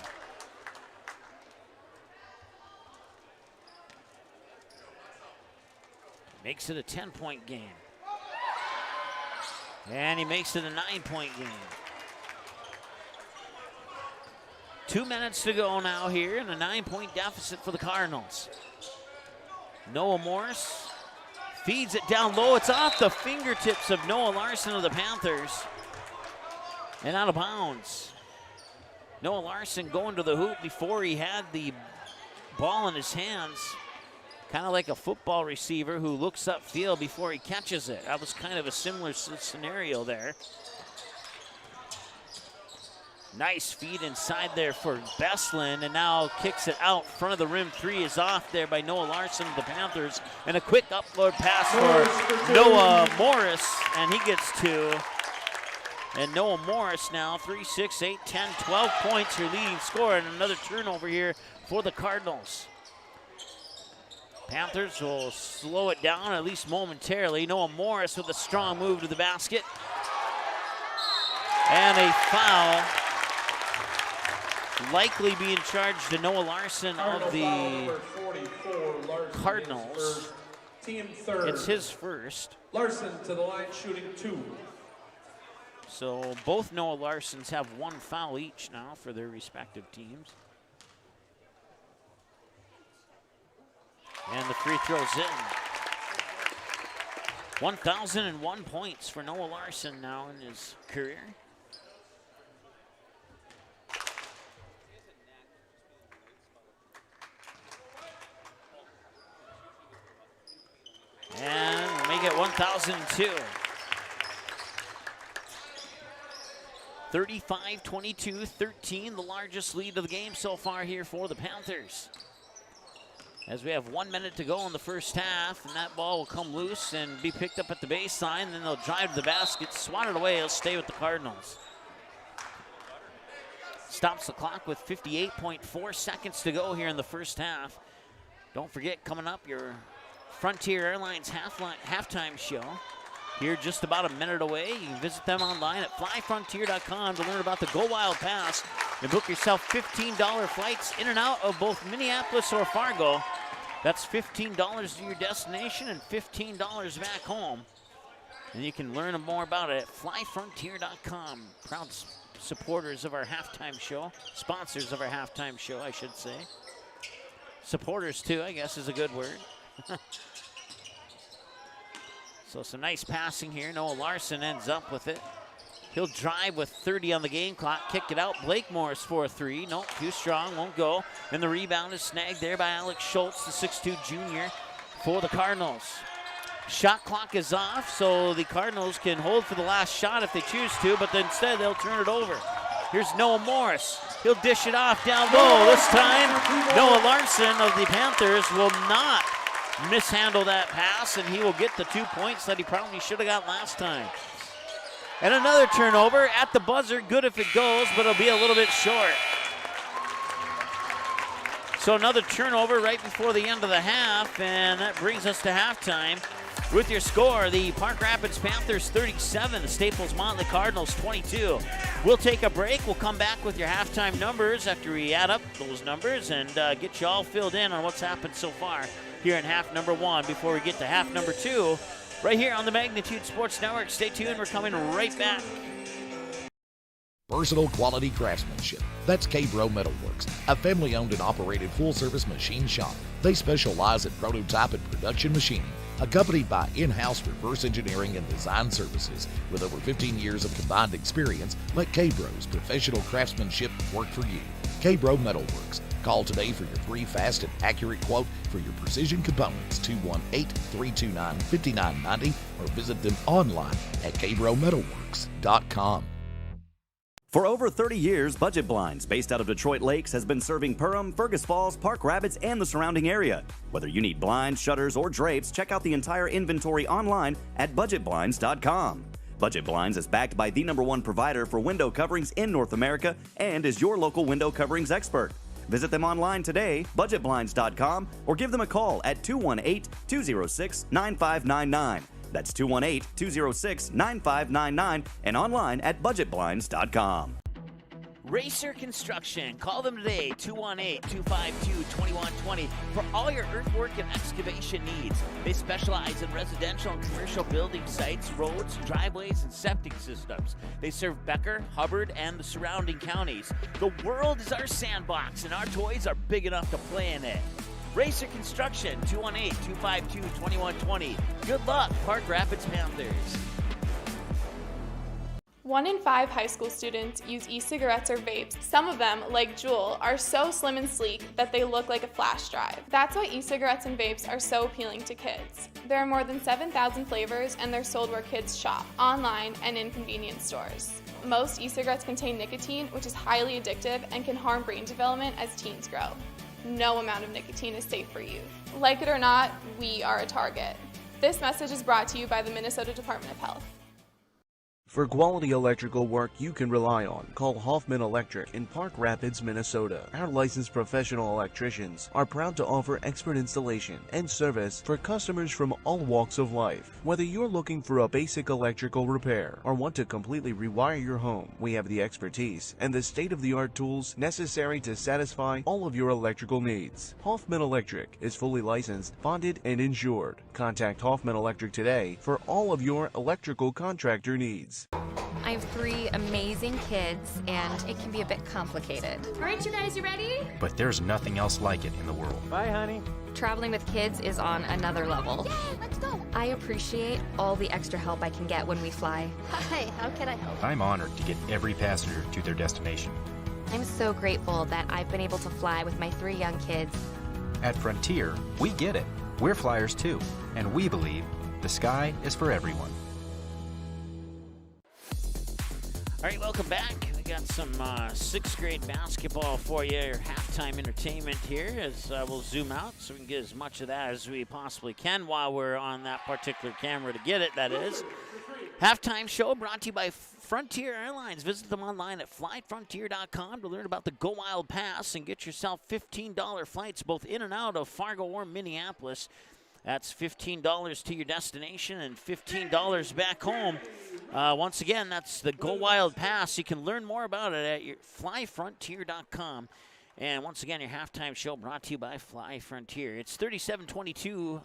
Makes it a 10-point game. And he makes it a 9-point game. 2 minutes to go now here, and a 9-point deficit for the Cardinals. Noah Morris feeds it down low. It's off the fingertips of Noah Larson of the Panthers. And out of bounds. Noah Larson going to the hoop before he had the ball in his hands, kind of like a football receiver who looks upfield before he catches it. That was kind of a similar scenario there. Nice feed inside there for Beslin, and now kicks it out. Front of the rim three is off there by Noah Larson of the Panthers. And a quick upload pass for Noah Morris, and he gets two. And Noah Morris now 3, 6, 8, 10, 12 points, your leading scorer, and another turnover here for the Cardinals. Panthers will slow it down, at least momentarily. Noah Morris with a strong move to the basket. And a foul. Likely being charged to Noah Larson of the Cardinals. Team third. It's his first. Larson to the line shooting 2. So both Noah Larsons have 1 foul each now for their respective teams. And the free throw's in. 1,001 points for Noah Larson now in his career. And make it 1,002. 35-22-13, the largest lead of the game so far here for the Panthers. As we have 1 minute to go in the first half, and that ball will come loose and be picked up at the baseline, then they'll drive to the basket, swat it away, it'll stay with the Cardinals. Stops the clock with 58.4 seconds to go here in the first half. Don't forget, coming up, your Frontier Airlines halftime show. Here just about a minute away. You can visit them online at flyfrontier.com to learn about the Go Wild Pass and book yourself $15 flights in and out of both Minneapolis or Fargo. That's $15 to your destination and $15 back home. And you can learn more about it at flyfrontier.com. Proud supporters of our halftime show. Sponsors of our halftime show, I should say. Supporters, too, I guess is a good word. So some nice passing here. Noah Larson ends up with it. He'll drive with 30 on the game clock, kick it out. Blake Morris for a 3. Nope, too strong, won't go. And the rebound is snagged there by Alex Schultz, the 6'2 junior for the Cardinals. Shot clock is off, so the Cardinals can hold for the last shot if they choose to, but instead they'll turn it over. Here's Noah Morris. He'll dish it off down low. This time, Noah Larson of the Panthers will not mishandle that pass, and he will get the 2 points that he probably should have got last time. And another turnover at the buzzer. Good if it goes, but it'll be a little bit short. So another turnover right before the end of the half, and that brings us to halftime. With your score, the Park Rapids Panthers 37, the Staples Motley Cardinals 22. We'll take a break. We'll come back with your halftime numbers after we add up those numbers and get you all filled in on what's happened so far here in half number 1 before we get to half number 2. Right here on the Magnitude Sports Network. Stay tuned. We're coming right back. Versatile quality craftsmanship. That's K-Bro Metalworks, a family-owned and operated full-service machine shop. They specialize in prototype and production machining, accompanied by in-house reverse engineering and design services. With over 15 years of combined experience, let K-Bro's professional craftsmanship work for you. K-Bro Metalworks. Call today for your free, fast, and accurate quote for your precision components, 218-329-5990, or visit them online at kbrometalworks.com. For over 30 years, Budget Blinds, based out of Detroit Lakes, has been serving Perham, Fergus Falls, Park Rapids, and the surrounding area. Whether you need blinds, shutters, or drapes, check out the entire inventory online at budgetblinds.com. Budget Blinds is backed by the #1 provider for window coverings in North America and is your local window coverings expert. Visit them online today, budgetblinds.com, or give them a call at 218-206-9599. That's 218-206-9599 and online at budgetblinds.com. Racer Construction. Call them today, 218-252-2120, for all your earthwork and excavation needs. They specialize in residential and commercial building sites, roads, driveways, and septic systems. They serve Becker, Hubbard, and the surrounding counties. The world is our sandbox, and our toys are big enough to play in it. Racer Construction, 218-252-2120. Good luck, Park Rapids Panthers. 1 in 5 high school students use e-cigarettes or vapes. Some of them, like Juul, are so slim and sleek that they look like a flash drive. That's why e-cigarettes and vapes are so appealing to kids. There are more than 7,000 flavors and they're sold where kids shop, online and in convenience stores. Most e-cigarettes contain nicotine, which is highly addictive and can harm brain development as teens grow. No amount of nicotine is safe for youth. Like it or not, we are a target. This message is brought to you by the Minnesota Department of Health. For quality electrical work you can rely on, call Hoffman Electric in Park Rapids, Minnesota. Our licensed professional electricians are proud to offer expert installation and service for customers from all walks of life. Whether you're looking for a basic electrical repair or want to completely rewire your home, we have the expertise and the state-of-the-art tools necessary to satisfy all of your electrical needs. Hoffman Electric is fully licensed, bonded, and insured. Contact Hoffman Electric today for all of your electrical contractor needs. I have 3 amazing kids, and it can be a bit complicated. All right, you guys, you ready? But there's nothing else like it in the world. Bye, honey. Traveling with kids is on another level. Yay, let's go. I appreciate all the extra help I can get when we fly. Hi, how can I help? I'm honored to get every passenger to their destination. I'm so grateful that I've been able to fly with my 3 young kids. At Frontier, we get it. We're flyers too, and we believe the sky is for everyone. All right, welcome back. We got some 6th grade basketball for you, your halftime entertainment here, as we'll zoom out so we can get as much of that as we possibly can while we're on that particular camera to get it, that is. Halftime show brought to you by Frontier Airlines. Visit them online at flyfrontier.com to learn about the Go Wild Pass and get yourself $15 flights both in and out of Fargo or Minneapolis. That's $15 to your destination and $15 back home. Once again, that's the Go Wild Pass. You can learn more about it at your flyfrontier.com. And once again, your halftime show brought to you by Fly Frontier. It's 37-22,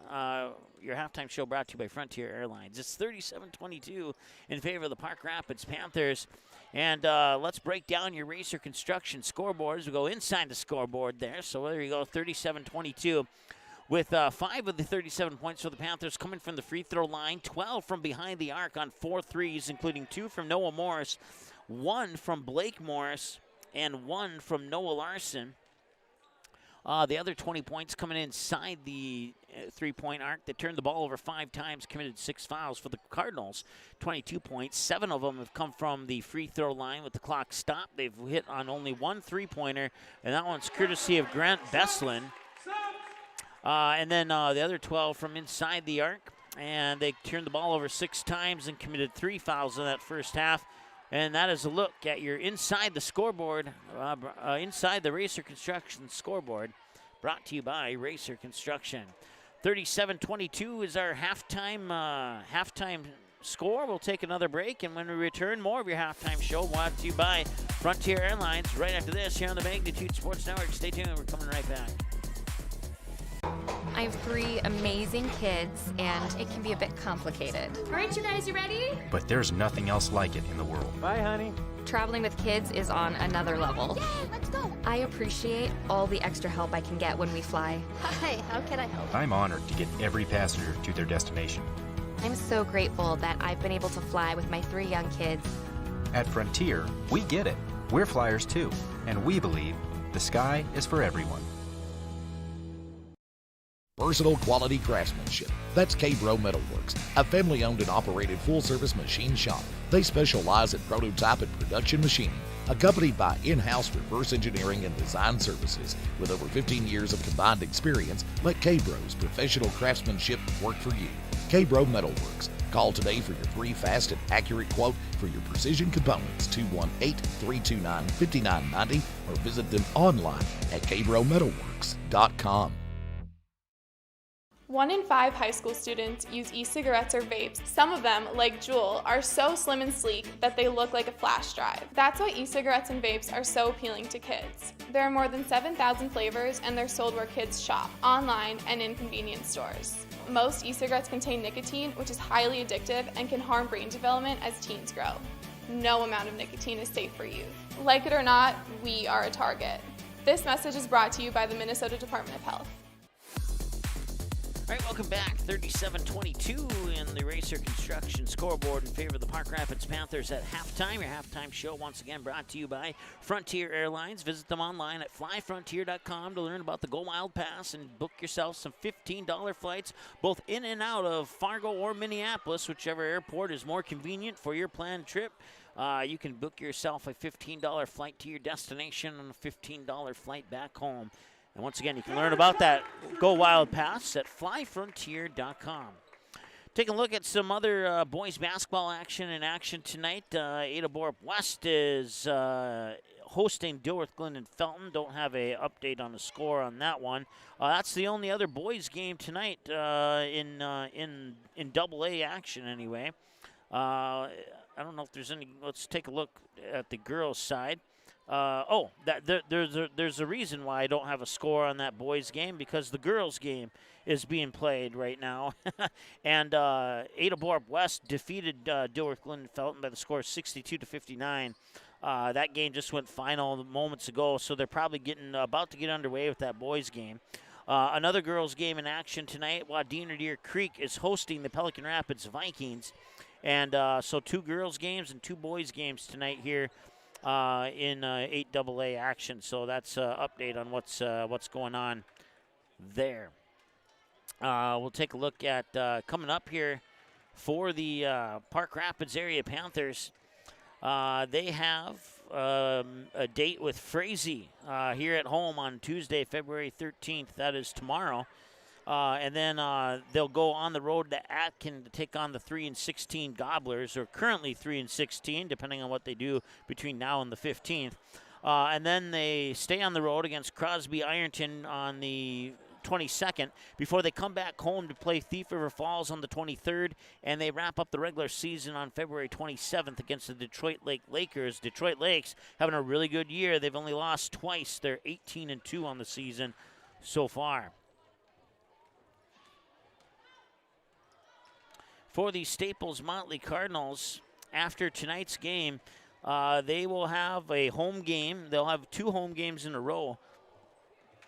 your halftime show brought to you by Frontier Airlines. It's 37-22 in favor of the Park Rapids Panthers. And let's break down your Racer Construction scoreboards. We go inside the scoreboard there. So there you go, 37-22. With 5 of the 37 points for the Panthers coming from the free throw line, 12 from behind the arc on 4 threes, including 2 from Noah Morris, 1 from Blake Morris, and 1 from Noah Larson. The other 20 points coming inside the three-point arc. They turned the ball over 5 times, committed 6 fouls for the Cardinals. 22 points, 7 of them have come from the free throw line with the clock stopped. They've hit on only 1 three-pointer, and that one's courtesy of Grant Beslin. And then the other 12 from inside the arc. And they turned the ball over 6 times and committed 3 fouls in that first half. And that is a look at your inside the scoreboard, inside the Racer Construction scoreboard, brought to you by Racer Construction. 37-22 is our halftime score. We'll take another break, and when we return, more of your halftime show brought to you by Frontier Airlines. Right after this, here on the Magnitude Sports Network. Stay tuned. We're coming right back. I have 3 amazing kids, and it can be a bit complicated. All right, you guys, you ready? But there's nothing else like it in the world. Bye, honey. Traveling with kids is on another level. Yay, let's go. I appreciate all the extra help I can get when we fly. Hi, how can I help? I'm honored to get every passenger to their destination. I'm so grateful that I've been able to fly with my 3 young kids. At Frontier, we get it. We're flyers too, and we believe the sky is for everyone. Versatile quality craftsmanship. That's K-Bro Metalworks, a family-owned and operated full-service machine shop. They specialize in prototype and production machining, accompanied by in-house reverse engineering and design services. With over 15 years of combined experience, let K-Bro's professional craftsmanship work for you. K-Bro Metalworks. Call today for your free, fast, and accurate quote for your precision components, 218-329-5990, or visit them online at kbrometalworks.com. 1 in 5 high school students use e-cigarettes or vapes. Some of them, like Juul, are so slim and sleek that they look like a flash drive. That's why e-cigarettes and vapes are so appealing to kids. There are more than 7,000 flavors and they're sold where kids shop, online and in convenience stores. Most e-cigarettes contain nicotine, which is highly addictive and can harm brain development as teens grow. No amount of nicotine is safe for youth. Like it or not, we are a target. This message is brought to you by the Minnesota Department of Health. All right, welcome back. 37-22 in the Racer Construction scoreboard in favor of the Park Rapids Panthers at halftime. Your halftime show, once again, brought to you by Frontier Airlines. Visit them online at flyfrontier.com to learn about the Go Wild Pass and book yourself some $15 flights, both in and out of Fargo or Minneapolis, whichever airport is more convenient for your planned trip. You can book yourself a $15 flight to your destination and a $15 flight back home. And once again, you can learn about that Go Wild Pass at flyfrontier.com. Taking a look at some other boys basketball action tonight. Ada Borup West is hosting Dilworth Glen and Felton. Don't have a update on the score on that one. That's the only other boys game tonight in AA action anyway. I don't know if there's any. Let's take a look at the girls' side. There's a reason why I don't have a score on that boys game, because the girls game is being played right now. And Ada Borup West defeated Dilworth Glen and Felton by the score of 62-59. That game just went final moments ago, so they're probably about to get underway with that boys game. Another girls game in action tonight. Wadena Deer Creek is hosting the Pelican Rapids Vikings. And so 2 girls games and 2 boys games tonight here in 8AA action. So that's an update on what's going on there. We'll take a look at coming up here for the Park Rapids area Panthers. They have a date with Frazee here at home on Tuesday, February 13th. That is tomorrow. And then they'll go on the road to Atkin to take on the 3-16 Gobblers, or currently 3-16, depending on what they do between now and the 15th. And then they stay on the road against Crosby Ironton on the 22nd before they come back home to play Thief River Falls on the 23rd, and they wrap up the regular season on February 27th against the Detroit Lake Lakers. Detroit Lakes having a really good year. They've only lost twice. They're 18-2 on the season so far. For the Staples Motley Cardinals, after tonight's game, they will have a home game. They'll have 2 home games in a row.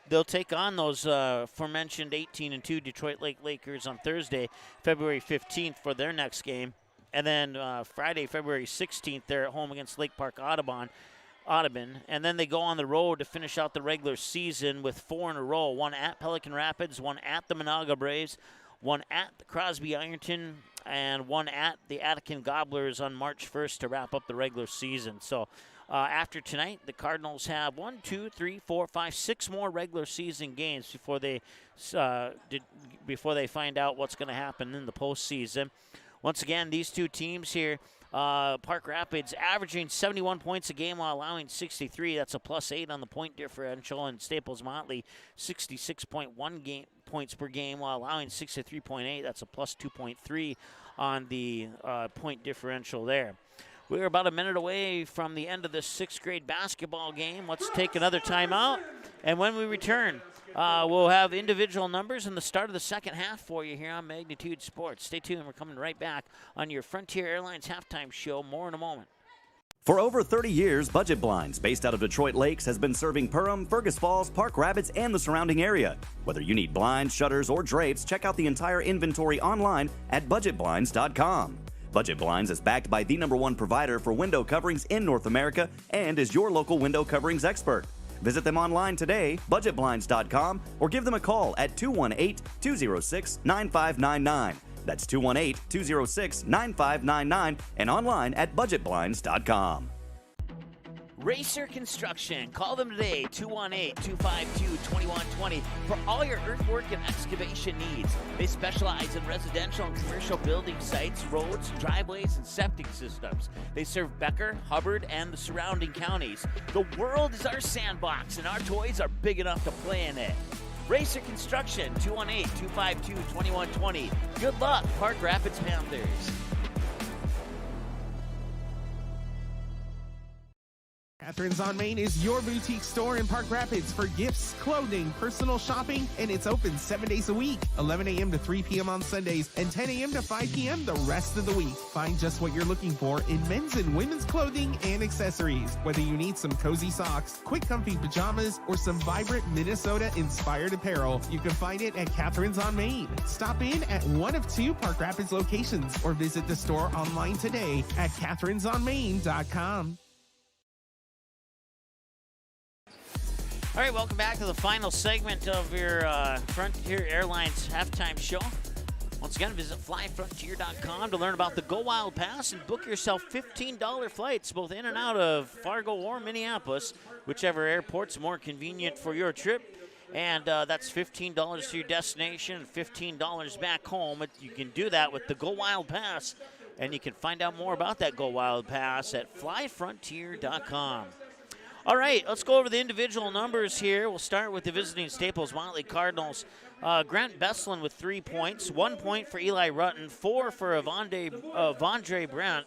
They'll take on those aforementioned 18-2 Detroit Lake Lakers on Thursday, February 15th for their next game. And then Friday, February 16th, they're at home against Lake Park Audubon. And then they go on the road to finish out the regular season with 4 in a row. 1 at Pelican Rapids, 1 at the Monaga Braves, 1 at the Crosby Ironton, and 1 at the Atkin Gobblers on March 1st to wrap up the regular season. So after tonight, the Cardinals have 6 more regular season games before they find out what's going to happen in the postseason. Once again, these 2 teams here, Park Rapids averaging 71 points a game while allowing 63. That's a +8 on the point differential. And Staples Motley, 66.1 points per game while allowing 63.8. That's a +2.3 on the point differential there. We're about a minute away from the end of this 6th grade basketball game. Let's take another timeout. And when we return, we'll have individual numbers in the start of the second half for you here on Magnitude Sports. Stay tuned. We're coming right back on your Frontier Airlines halftime show. More in a moment. For over 30 years, Budget Blinds, based out of Detroit Lakes, has been serving Perham, Fergus Falls, Park Rapids, and the surrounding area. Whether you need blinds, shutters, or drapes, check out the entire inventory online at budgetblinds.com. Budget Blinds is backed by the #1 provider for window coverings in North America and is your local window coverings expert. Visit them online today, budgetblinds.com, or give them a call at 218-206-9599. That's 218-206-9599 and online at budgetblinds.com. Racer Construction. Call them today, 218-252-2120, for all your earthwork and excavation needs. They specialize in residential and commercial building sites, roads, driveways, and septic systems. They serve Becker, Hubbard, and the surrounding counties. The world is our sandbox, and our toys are big enough to play in it. Racer Construction, 218-252-2120. Good luck, Park Rapids Panthers. Catherine's on Main is your boutique store in Park Rapids for gifts, clothing, personal shopping, and it's open 7 days a week, 11 a.m. to 3 p.m. on Sundays, and 10 a.m. to 5 p.m. the rest of the week. Find just what you're looking for in men's and women's clothing and accessories. Whether you need some cozy socks, quick comfy pajamas, or some vibrant Minnesota-inspired apparel, you can find it at Catherine's on Main. Stop in at one of 2 Park Rapids locations or visit the store online today at catherinesonmain.com. All right, welcome back to the final segment of your Frontier Airlines halftime show. Once again, visit flyfrontier.com to learn about the Go Wild Pass and book yourself $15 flights both in and out of Fargo or Minneapolis, whichever airport's more convenient for your trip. And that's $15 to your destination and $15 back home. You can do that with the Go Wild Pass, and you can find out more about that Go Wild Pass at flyfrontier.com. All right, let's go over the individual numbers here. We'll start with the visiting Staples Motley Cardinals. Grant Besslin with 3 points, 1 point for Eli Rutten, 4 for Avondre Brandt.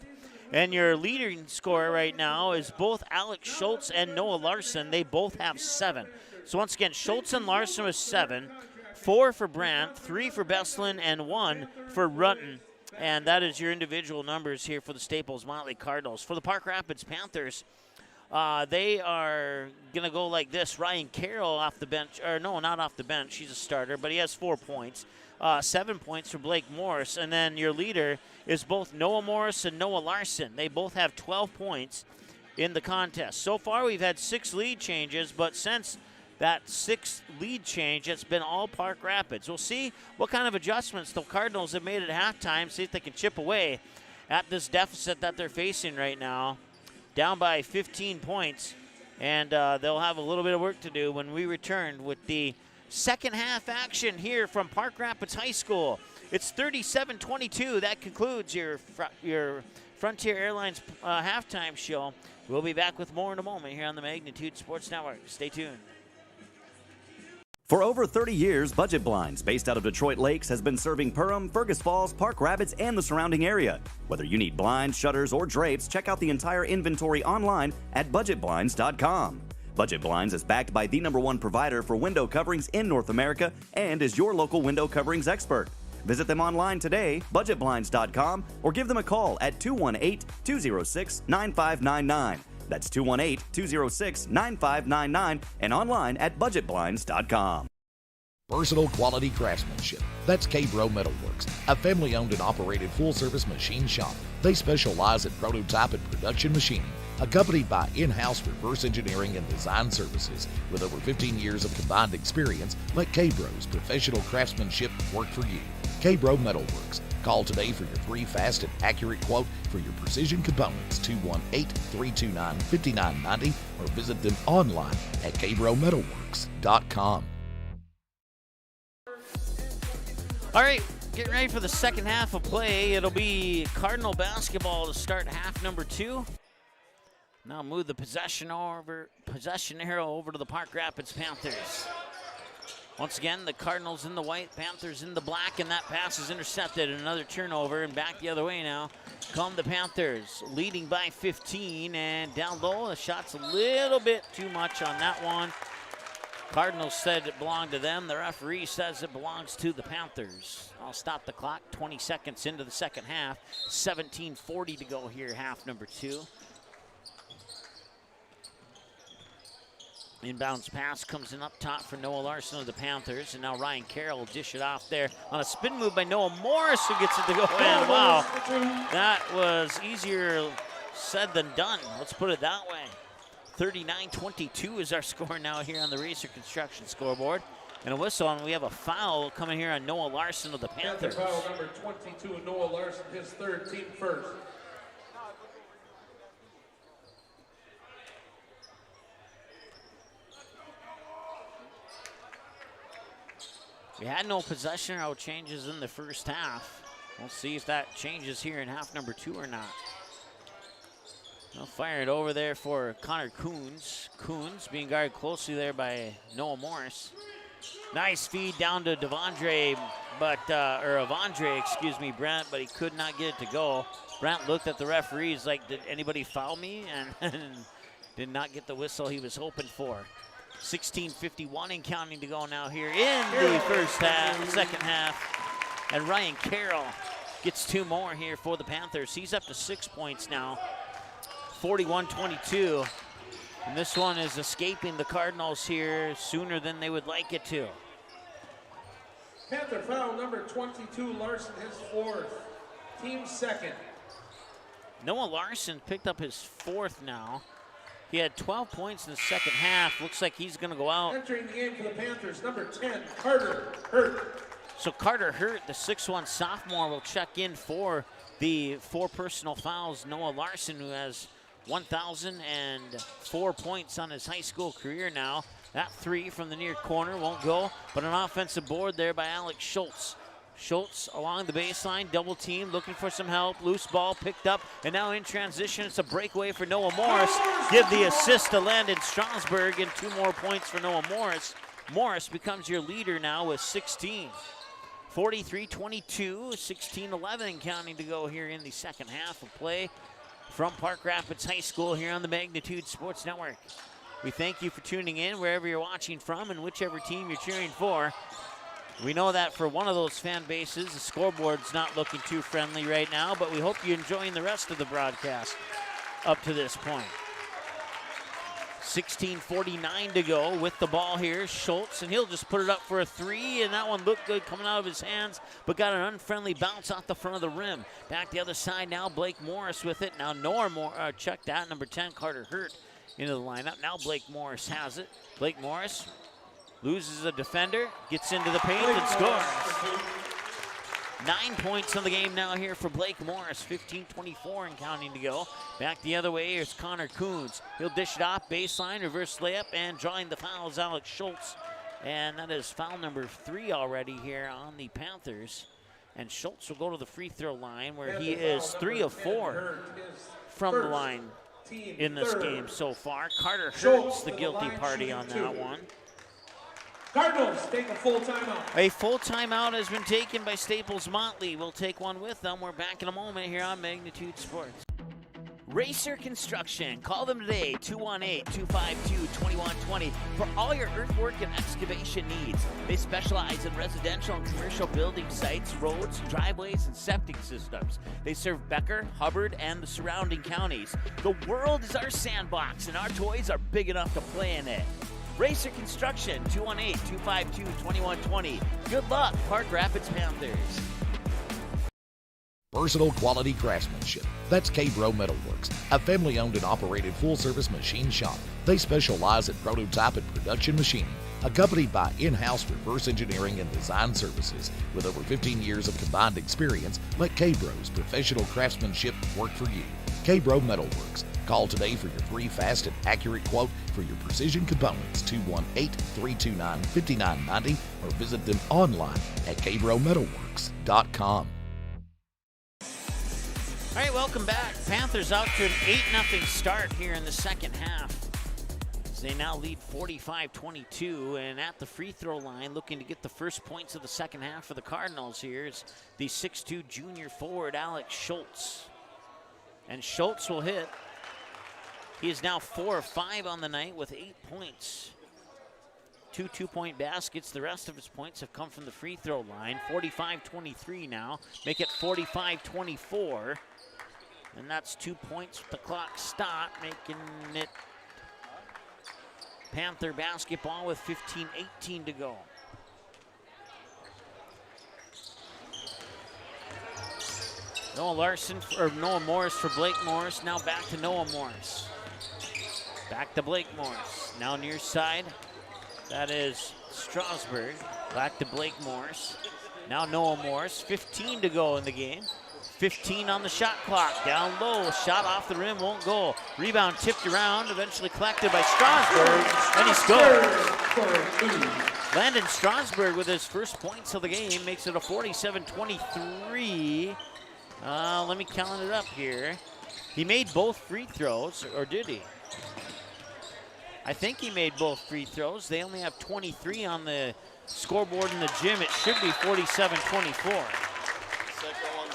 And your leading scorer right now is both Alex Schultz and Noah Larson. They both have 7. So once again, Schultz and Larson with 7, 4 for Brandt, 3 for Besslin, and 1 for Rutten. And that is your individual numbers here for the Staples Motley Cardinals. For the Park Rapids Panthers, they are going to go like this. Ryan Carroll off the bench. Or no, not off the bench. He's a starter, but he has 4 points. 7 points for Blake Morris. And then your leader is both Noah Morris and Noah Larson. They both have 12 points in the contest. So far, we've had 6 lead changes, but since that 6th lead change, it's been all Park Rapids. We'll see what kind of adjustments the Cardinals have made at halftime, see if they can chip away at this deficit that they're facing right now. Down by 15 points, and they'll have a little bit of work to do when we return with the second half action here from Park Rapids High School. It's 37-22. That concludes your Frontier Airlines halftime show. We'll be back with more in a moment here on the Magnitude Sports Network. Stay tuned. For over 30 years, Budget Blinds, based out of Detroit Lakes, has been serving Perham, Fergus Falls, Park Rapids, and the surrounding area. Whether you need blinds, shutters, or drapes, check out the entire inventory online at budgetblinds.com. Budget Blinds is backed by the #1 provider for window coverings in North America and is your local window coverings expert. Visit them online today, budgetblinds.com, or give them a call at 218-206-9599. That's 218-206-9599 and online at budgetblinds.com. Versatile quality craftsmanship. That's K-Bro Metalworks, a family-owned and operated full-service machine shop. They specialize in prototype and production machining, accompanied by in-house reverse engineering and design services. With over 15 years of combined experience, let K-Bro's professional craftsmanship work for you. K-Bro Metalworks. Call today for your free, fast, and accurate quote for your precision components, 218-329-5990, or visit them online at kbrometalworks.com. All right, getting ready for the second half of play. It'll be Cardinal basketball to start half number 2. Now move the possession arrow over to the Park Rapids Panthers. Once again, the Cardinals in the white, Panthers in the black, and that pass is intercepted. Another turnover, and back the other way now come the Panthers, leading by 15, and down low, the shot's a little bit too much on that one. Cardinals said it belonged to them. The referee says it belongs to the Panthers. I'll stop the clock, 20 seconds into the second half, 17:40 to go here, half number 2. Inbounds pass comes in up top for Noah Larson of the Panthers, and now Ryan Carroll will dish it off there on a spin move by Noah Morris, who gets it to go in. Wow, that was easier said than done. Let's put it that way. 39-22 is our score now here on the Racer Construction scoreboard. And a whistle, and we have a foul coming here on Noah Larson of the Panthers. Foul number 22, Noah Larson, his third, team first. We had no possession arrow changes in the first half. We'll see if that changes here in half number 2 or not. They'll fire it over there for Connor Coons. Coons being guarded closely there by Noah Morris. Nice feed down to Avondre Brandt, but he could not get it to go. Brandt looked at the referees like, did anybody foul me? And did not get the whistle he was hoping for. 16:51 and counting to go now here in the second half. And Ryan Carroll gets 2 more here for the Panthers. He's up to 6 points now, 41-22. And this one is escaping the Cardinals here sooner than they would like it to. Panther foul number 22, Larson, his 4th. Team second. Noah Larson picked up his 4th now. He had 12 points in the second half. Looks like he's going to go out. Entering the game for the Panthers, number 10, Carter Hurt. So Carter Hurt, the 6'1 sophomore, will check in for the 4 personal fouls. Noah Larson, who has 1,004 points on his high school career now. That 3 from the near corner won't go, but an offensive board there by Alex Schultz. Schultz along the baseline, double team, looking for some help. Loose ball picked up, and now in transition, it's a breakaway for Noah Morris. Give the assist to Landon Strasburg, and 2 more points for Noah Morris. Morris becomes your leader now with 16. 43-22, 16-11 and counting to go here in the second half of play from Park Rapids High School here on the Magnitude Sports Network. We thank you for tuning in wherever you're watching from and whichever team you're cheering for. We know that for one of those fan bases, the scoreboard's not looking too friendly right now, but we hope you're enjoying the rest of the broadcast up to this point. 16:49 to go with the ball here. Schultz, and he'll just put it up for a 3, and that one looked good coming out of his hands, but got an unfriendly bounce off the front of the rim. Back the other side now, Blake Morris with it. Now Noah checked out, number 10, Carter Hurt into the lineup. Now Blake Morris has it. Blake Morris loses a defender, gets into the paint and scores. 9 points on the game now here for Blake Morris. 15:24 and counting to go. Back the other way, here's Connor Coons. He'll dish it off, baseline, reverse layup, and drawing the fouls, Alex Schultz. And that is foul number 3 already here on the Panthers. And Schultz will go to the free throw line where he is 3 of 4 from the line in this game so far. Carter Hurt's the guilty party on that one. Cardinals take a full timeout. A full timeout has been taken by Staples Motley. We'll take one with them. We're back in a moment here on Magnitude Sports. Racer Construction. Call them today, 218-252-2120 for all your earthwork and excavation needs. They specialize in residential and commercial building sites, roads, driveways, and septic systems. They serve Becker, Hubbard, and the surrounding counties. The world is our sandbox, and our toys are big enough to play in it. Racer Construction, 218-252-2120. Good luck, Park Rapids Panthers. Versatile quality craftsmanship. That's K-Bro Metalworks, a family-owned and operated full-service machine shop. They specialize in prototype and production machining, accompanied by in-house reverse engineering and design services. With over 15 years of combined experience, let K-Bro's professional craftsmanship work for you. K-Bro Metalworks. Call today for your free, fast, and accurate quote for your precision components, 218-329-5990, or visit them online at kbrometalworks.com. All right, welcome back. Panthers out to an 8-0 start here in the second half. They now lead 45-22, and at the free throw line, looking to get the first points of the second half for the Cardinals here is the 6'2 junior forward, Alex Schultz. And Schultz will hit. He is now 4 of 5 on the night with 8 points. 2 two-point baskets. The rest of his points have come from the free throw line. 45-23 now. Make it 45-24. And that's 2 points with the clock stopped, making it Panther basketball with 15-18 to go. Noah Morris for Blake Morris. Now back to Noah Morris. Back to Blake Morris. Now near side. That is Strasburg. Back to Blake Morris. Now Noah Morris. 15 to go in the game. 15 on the shot clock. Down low. Shot off the rim. Won't go. Rebound tipped around. Eventually collected by Strasburg. And he scores. Landon Strasburg with his first points of the game makes it a 47-23. Let me count it up here. He made both free throws, or did he? I think he made both free throws. They only have 23 on the scoreboard in the gym. It should be 47-24. Second one,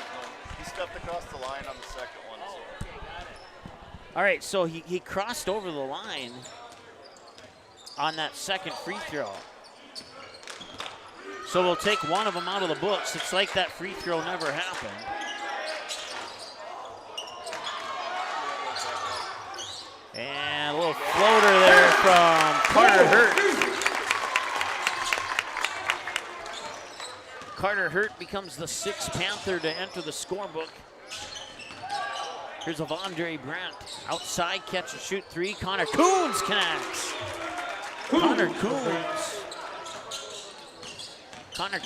he stepped across the line on the second one. Oh, okay, got it. All right, so he crossed over the line on that second free throw. So we'll take one of them out of the books. It's like that free throw never happened. And a little floater there from Carter Hurt. Carter Hurt becomes the sixth Panther to enter the scorebook. Here's Avondre Brent. Outside catch and shoot three. Connor Coons connects. Connor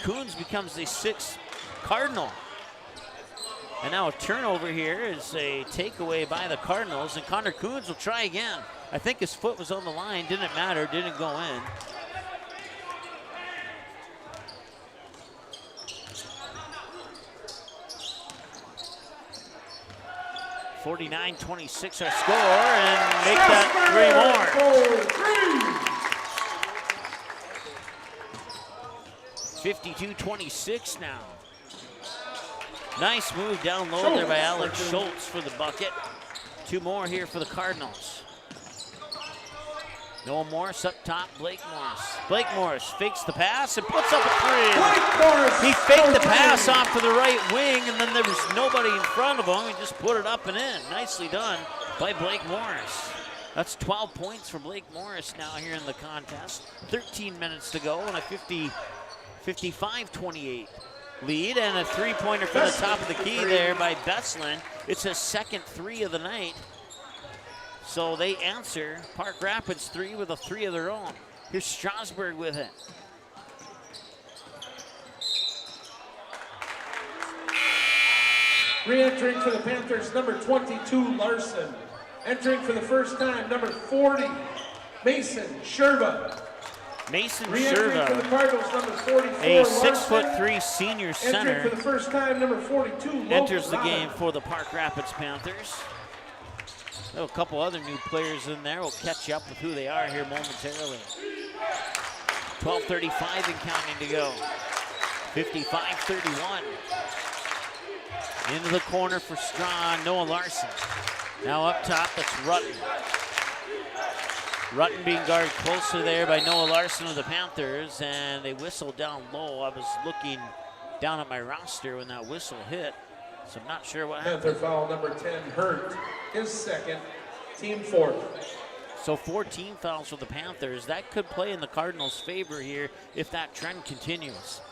Coons becomes the sixth Cardinal. And now a turnover here is a takeaway by the Cardinals, and Connor Coons will try again. I think his foot was on the line, didn't matter, didn't go in. (49-26) our score, and make that three more. 52-26 now. Nice move down low there by Alex Schultz for the bucket. Two more here for the Cardinals. Noah Morris up top, Blake Morris. Blake Morris fakes the pass and puts up a three. He faked the pass off to the right wing, and then there was nobody in front of him. He just put it up and in. Nicely done by Blake Morris. That's 12 points for Blake Morris now here in the contest. 13 minutes to go and a 55-28 lead, and a three-pointer from the top of the key there by Beslin. It's his second three of the night. So they answer Park Rapids three with a three of their own. Here's Strasburg with it. Re-entering for the Panthers, number 22, Larson. Entering for the first time, number 40, Mason Sherva. Mason Re-entering for the Sherva, Cardinals, number 44, a Larson. 6'3" senior center, Entering for the first time, number 42, enters the Lopez. game for the Park Rapids Panthers. A couple other new players in there. We'll catch you up with who they are here momentarily. 12:35 and counting to go. 55-31. Into the corner for Strawn, Noah Larson. Now up top, that's Rutten. Rutten being guarded closer there by Noah Larson of the Panthers, and they whistle down low. I was looking down at my roster when that whistle hit, so I'm not sure what happened. Panther foul number 10, Hurt, his second, team fourth. So 14 fouls for the Panthers. That could play in the Cardinals' favor here if that trend continues.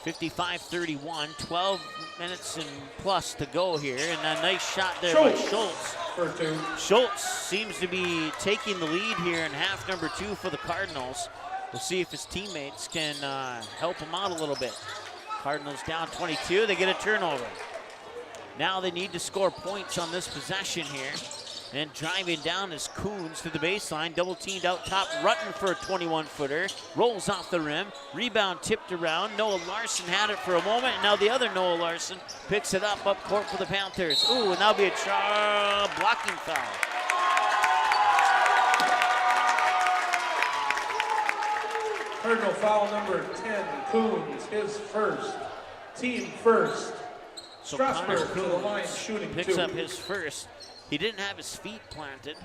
55-31, 12 minutes and plus to go here, and a nice shot there by Schultz. For two. Schultz seems to be taking the lead here in half number two for the Cardinals. We'll see if his teammates can help him out a little bit. Cardinals down 22, they get a turnover. Now they need to score points on this possession here. And driving down is Coons to the baseline, double teamed out top, Rutten for a 21-footer, rolls off the rim, rebound tipped around. Noah Larson had it for a moment, and now the other Noah Larson picks it up court for the Panthers. Ooh, and that'll be a blocking foul. Cardinal foul number 10, Coons, his first, team first. So Strasburg to the line, shooting picks two. up his first. He didn't have his feet planted.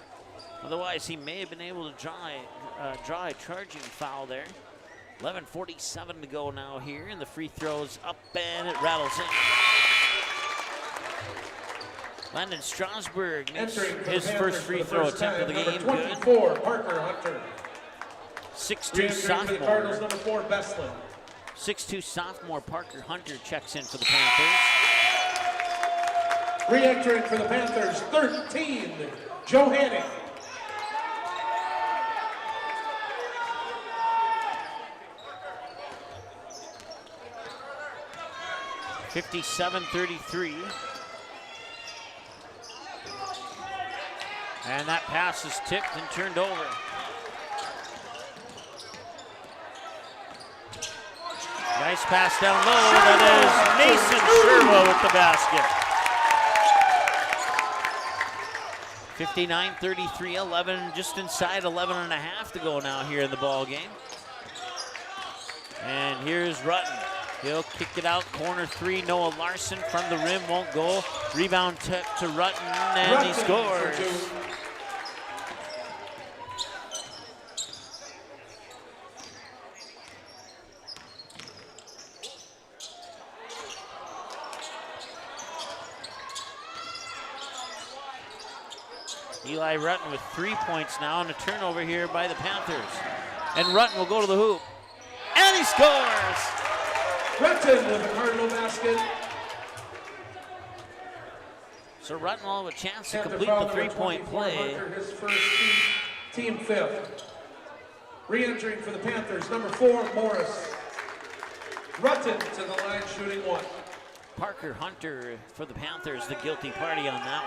Otherwise, he may have been able to draw a charging foul there. 11:47 to go now here, and the free throw's up and it rattles in. Landon Strasburg makes his first free throw attempt of the game. Number 24, Parker Hunter. 6'2" For the Cardinals, sophomore. number 4, Beslin. 6'2" sophomore Parker Hunter checks in for the Panthers. Re-entering for the Panthers, 13, Joe Hanning. (57-33). And that pass is tipped and turned over. Nice pass down low. That is Mason Sherva with the basket. 59-33, 11, just inside 11 and a half to go now here in the ball game. And here's Rutten. He'll kick it out, corner three. Noah Larson from the rim won't go. Rebound tip to Rutten, and he scores. Eli Rutten with 3 points now, and a turnover here by the Panthers. And Rutten will go to the hoop. And he scores! Rutten with a Cardinal basket. So Rutten will have a chance to Panther complete foul the number 3-point 24, play. Hunter, his first team fifth. Re-entering for the Panthers, number 4, Morris. Rutten to the line, shooting 1. Parker Hunter for the Panthers, the guilty party on that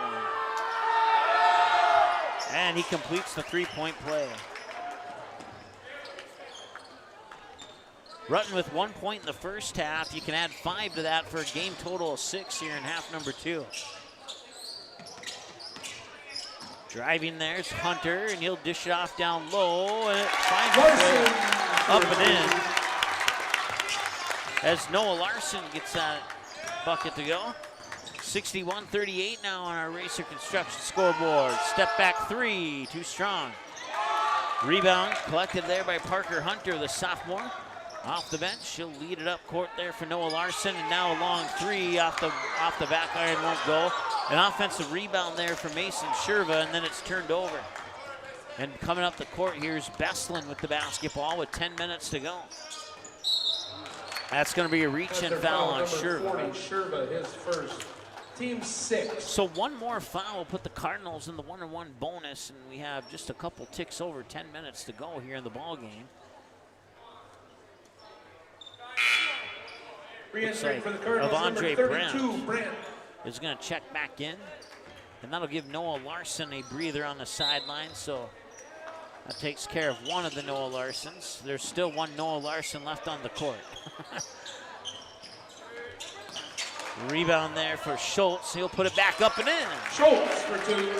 one. And he completes the 3-point play. Rutten with 1 point in the first half. You can add 5 to that for a game total of 6 here in half number 2. Driving there's Hunter, and he'll dish it off down low, and it finds its way up and in. As Noah Larson gets that bucket to go. 61-38 now on our Racer Construction scoreboard. Step back 3, too strong. Rebound collected there by Parker Hunter, the sophomore. Off the bench, she'll lead it up court there for Noah Larson, and now a long 3 off the back iron won't go. An offensive rebound there for Mason Sherva, and then it's turned over. And coming up the court, here's Beslin with the basketball with 10 minutes to go. That's going to be a reach-in foul on Sherva. 40, Sherva, his first. Team 6. So one more foul will put the Cardinals in the 1-1 bonus, and we have just a couple ticks over 10 minutes to go here in the ball game. Looks like for the Cardinals, Avondre number 32, Brandt is going to check back in, and that'll give Noah Larson a breather on the sideline. So that takes care of one of the Noah Larsons. There's still one Noah Larson left on the court. Rebound there for Schultz. He'll put it back up and in. Schultz for 2.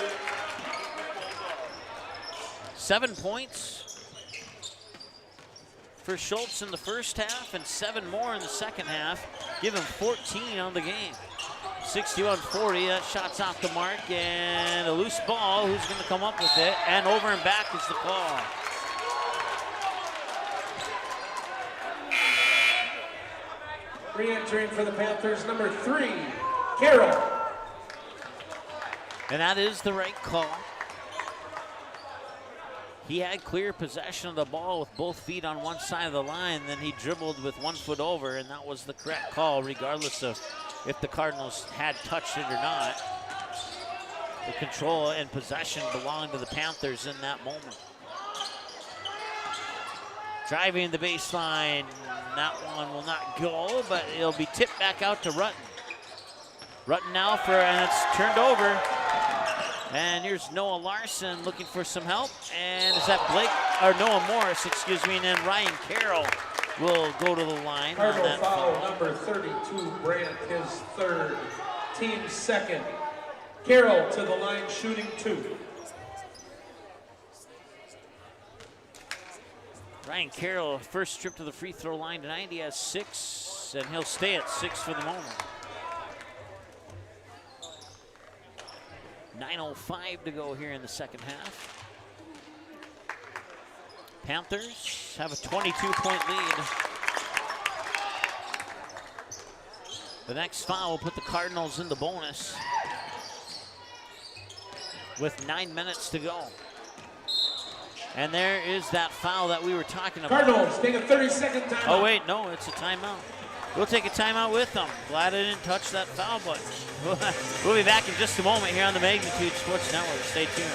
7 points for Schultz in the first half and 7 more in the second half. Give him 14 on the game. 61-40, that shot's off the mark, and a loose ball. Who's going to come up with it? And over and back is the call. Re-entering for the Panthers, number 3, Carroll. And that is the right call. He had clear possession of the ball with both feet on one side of the line, then he dribbled with 1 foot over, and that was the correct call, regardless of if the Cardinals had touched it or not. The control and possession belonged to the Panthers in that moment. Driving the baseline, that one will not go, but it'll be tipped back out to Rutten. Rutten now and it's turned over. And here's Noah Larson looking for some help. And is that Noah Morris, excuse me, and then Ryan Carroll will go to the line. Cardinal foul, number 32, Brandt, his 3rd, team 2nd. Carroll to the line, shooting 2. Ryan Carroll, first trip to the free throw line tonight. He has 6, and he'll stay at 6 for the moment. 9:05 to go here in the second half. Panthers have a 22-point lead. The next foul will put the Cardinals in the bonus with 9 minutes to go. And there is that foul that we were talking about. Cardinals take a 30-second timeout. Oh, wait, no, it's a timeout. We'll take a timeout with them. Glad I didn't touch that foul button. We'll be back in just a moment here on the Magnitude Sports Network. Stay tuned.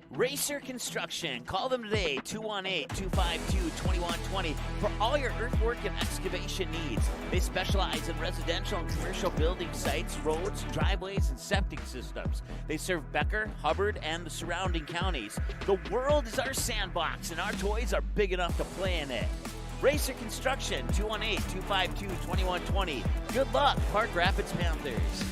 Racer Construction. Call them today, 218-252-2120 for all your earthwork and excavation needs. They specialize in residential and commercial building sites, roads, driveways, and septic systems. They serve Becker, Hubbard, and the surrounding counties. The world is our sandbox, and our toys are big enough to play in it. Racer Construction, 218-252-2120. Good luck, Park Rapids Panthers.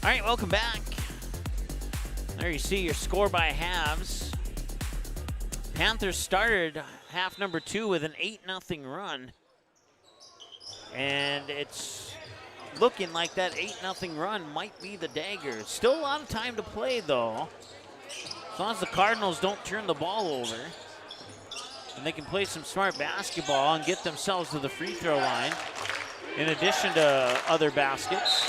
All right, welcome back. There you see your score by halves. Panthers started half number 2 with an 8-0 run. And it's looking like that 8-0 run might be the dagger. Still a lot of time to play, though. As long as the Cardinals don't turn the ball over, and they can play some smart basketball and get themselves to the free throw line, in addition to other baskets.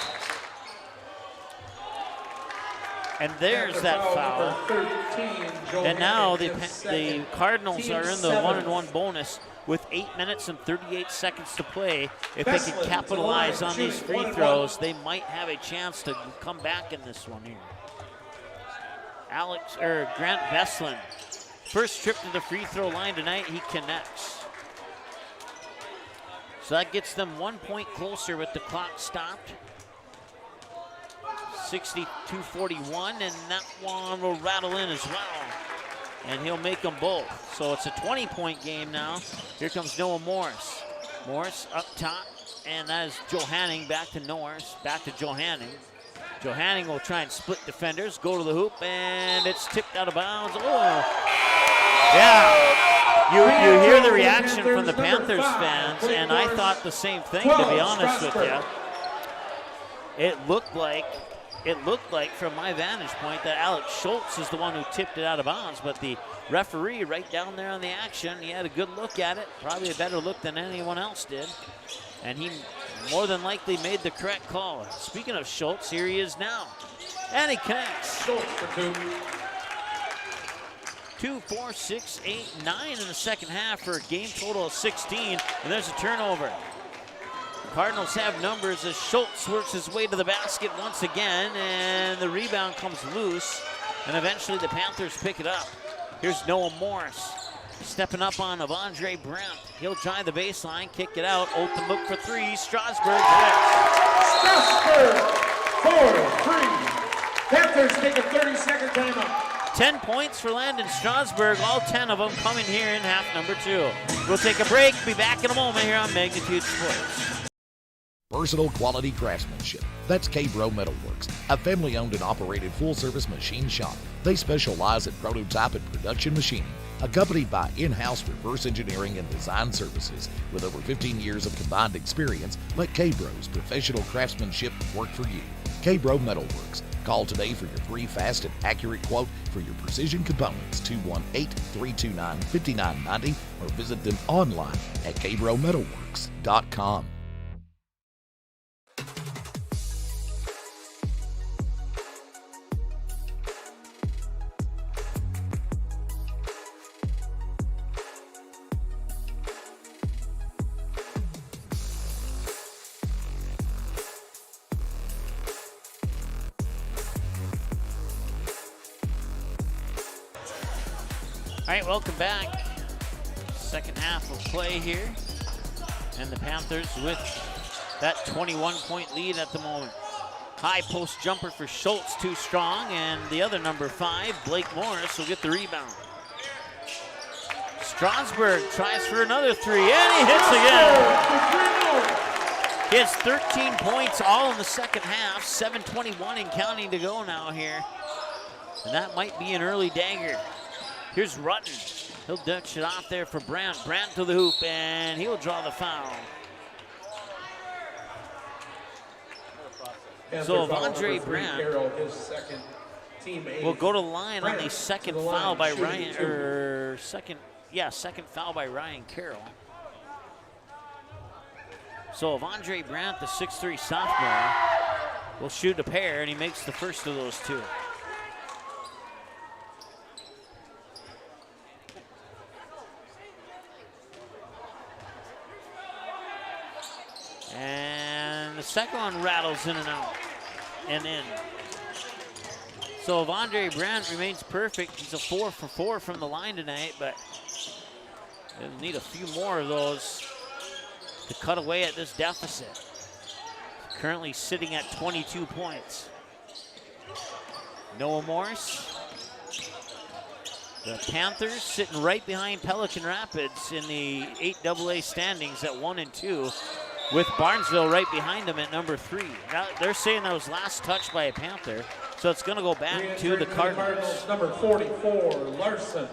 And there's that foul. And now the Cardinals are in the 1-and-1 bonus with 8 minutes and 38 seconds to play. If they can capitalize on these free throws, they might have a chance to come back in this one here. Grant Veslin, first trip to the free throw line tonight, he connects. So that gets them 1 point closer with the clock stopped. 62-41, and that one will rattle in as well. And he'll make them both. So it's a 20-point game now. Here comes Noah Morris. Morris up top, and that is Johanning back to Norris, back to Johanning. Johanning will try and split defenders, go to the hoop, and it's tipped out of bounds. Oh, yeah. You hear the reaction from the Panthers fans, and I thought the same thing, to be honest with you. It looked like, from my vantage point, that Alex Schultz is the one who tipped it out of bounds, but the referee right down there on the action, he had a good look at it, probably a better look than anyone else did, and he more than likely made the correct call. Speaking of Schultz, here he is now, and he connects. Schultz for 2, 4, 6, 8, 9 in the second half for a game total of 16, and there's a turnover. Cardinals have numbers as Schultz works his way to the basket once again, and the rebound comes loose, and eventually the Panthers pick it up. Here's Noah Morris stepping up on Avondre Brent. He'll drive the baseline, kick it out, open look for three. Strasburg hits. Strasburg for 3. Panthers take a 30-second timeout. 10 points for Landon Strasburg, all 10 of them coming here in half number 2. We'll take a break, be back in a moment here on Magnitude Sports. Versatile quality craftsmanship. That's K-Bro Metalworks, a family-owned and operated full-service machine shop. They specialize in prototype and production machining, accompanied by in-house reverse engineering and design services. With over 15 years of combined experience, let K-Bro's professional craftsmanship work for you. K-Bro Metalworks. Call today for your free, fast, and accurate quote for your precision components, 218-329-5990, or visit them online at kbrometalworks.com. All right, welcome back. Second half of play here. And the Panthers with that 21-point lead at the moment. High post jumper for Schultz, too strong. And the other number 5, Blake Morris, will get the rebound. Strasburg tries for another 3, and he hits again. He has 13 points all in the second half. 7:21 and counting to go now here. And that might be an early dagger. Here's Rutten. He'll ditch it off there for Brandt. Brandt to the hoop, and he'll draw the foul. So Avondre Brandt will go to the line on the second foul by Ryan, second foul by Ryan Carroll. So Avondre Brandt, the 6'3" sophomore, will shoot a pair, and he makes the first of those 2. And the second one rattles in and out and in. So Avondre Brandt remains perfect. He's a 4 for 4 from the line tonight, but they'll need a few more of those to cut away at this deficit. Currently sitting at 22 points. Noah Morris. The Panthers sitting right behind Pelican Rapids in the 8AA standings at 1 and 2. With Barnesville right behind them at number 3. Now they're saying that was last touched by a Panther, so it's going to go back to the Cardinals. Number 44, Larson. I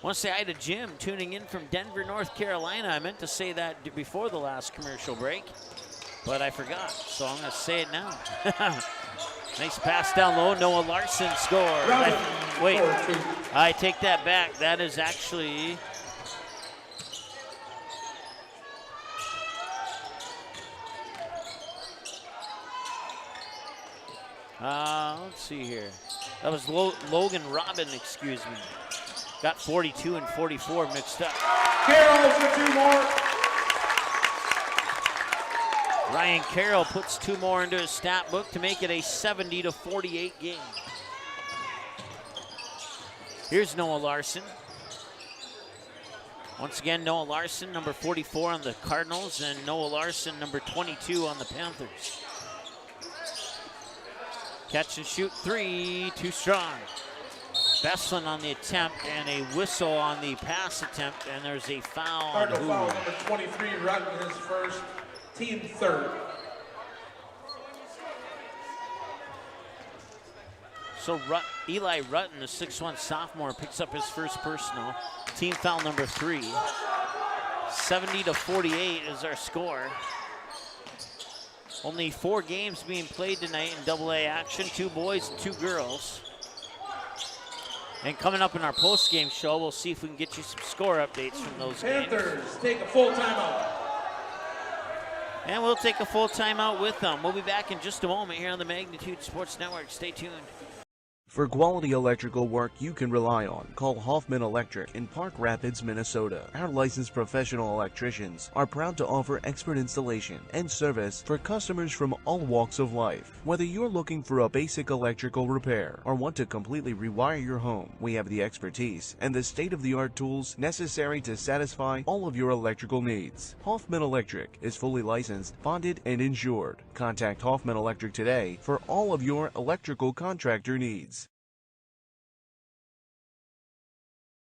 want to say hi to Jim tuning in from Denver, North Carolina. I meant to say that before the last commercial break. but I forgot, so I'm going to say it now. Nice pass down low. Noah Larson scored. Wait, I take that back. That is actually... let's see here. That was Logan Robin, excuse me. Got 42 and 44 mixed up. Carroll for 2 more. Ryan Carroll puts 2 more into his stat book to make it a 70-48 game. Here's Noah Larson. Once again, Noah Larson, number 44 on the Cardinals, and Noah Larson, number 22 on the Panthers. Catch and shoot 3, too strong. Besson on the attempt and a whistle on the pass attempt, and there's a foul. Cardinal foul number 23, Rutten, his first, team third. So Eli Rutten, the 6'1 sophomore, picks up his first personal. Team foul number 3. 70-48 is our score. Only 4 games being played tonight in AA action, 2 boys and 2 girls. And coming up in our post-game show, we'll see if we can get you some score updates from those Panthers games. take a full timeout. And we'll take a full timeout with them. We'll be back in just a moment here on the Magnitude Sports Network. Stay tuned. For quality electrical work you can rely on, call Hoffman Electric in Park Rapids, Minnesota. Our licensed professional electricians are proud to offer expert installation and service for customers from all walks of life. Whether you're looking for a basic electrical repair or want to completely rewire your home, we have the expertise and the state-of-the-art tools necessary to satisfy all of your electrical needs. Hoffman Electric is fully licensed, bonded, and insured. Contact Hoffman Electric today for all of your electrical contractor needs.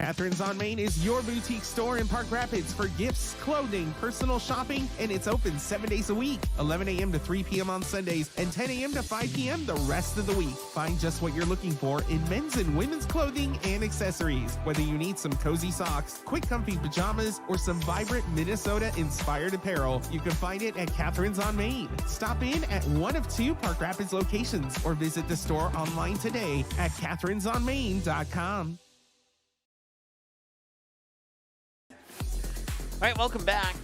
Catherine's on Main is your boutique store in Park Rapids for gifts, clothing, personal shopping, and it's open 7 days a week, 11 a.m. to 3 p.m. on Sundays, and 10 a.m. to 5 p.m. the rest of the week. Find just what you're looking for in men's and women's clothing and accessories. Whether you need some cozy socks, quick comfy pajamas, or some vibrant Minnesota-inspired apparel, you can find it at Catherine's on Main. Stop in at one of 2 Park Rapids locations or visit the store online today at catherinesonmain.com. All right, welcome back.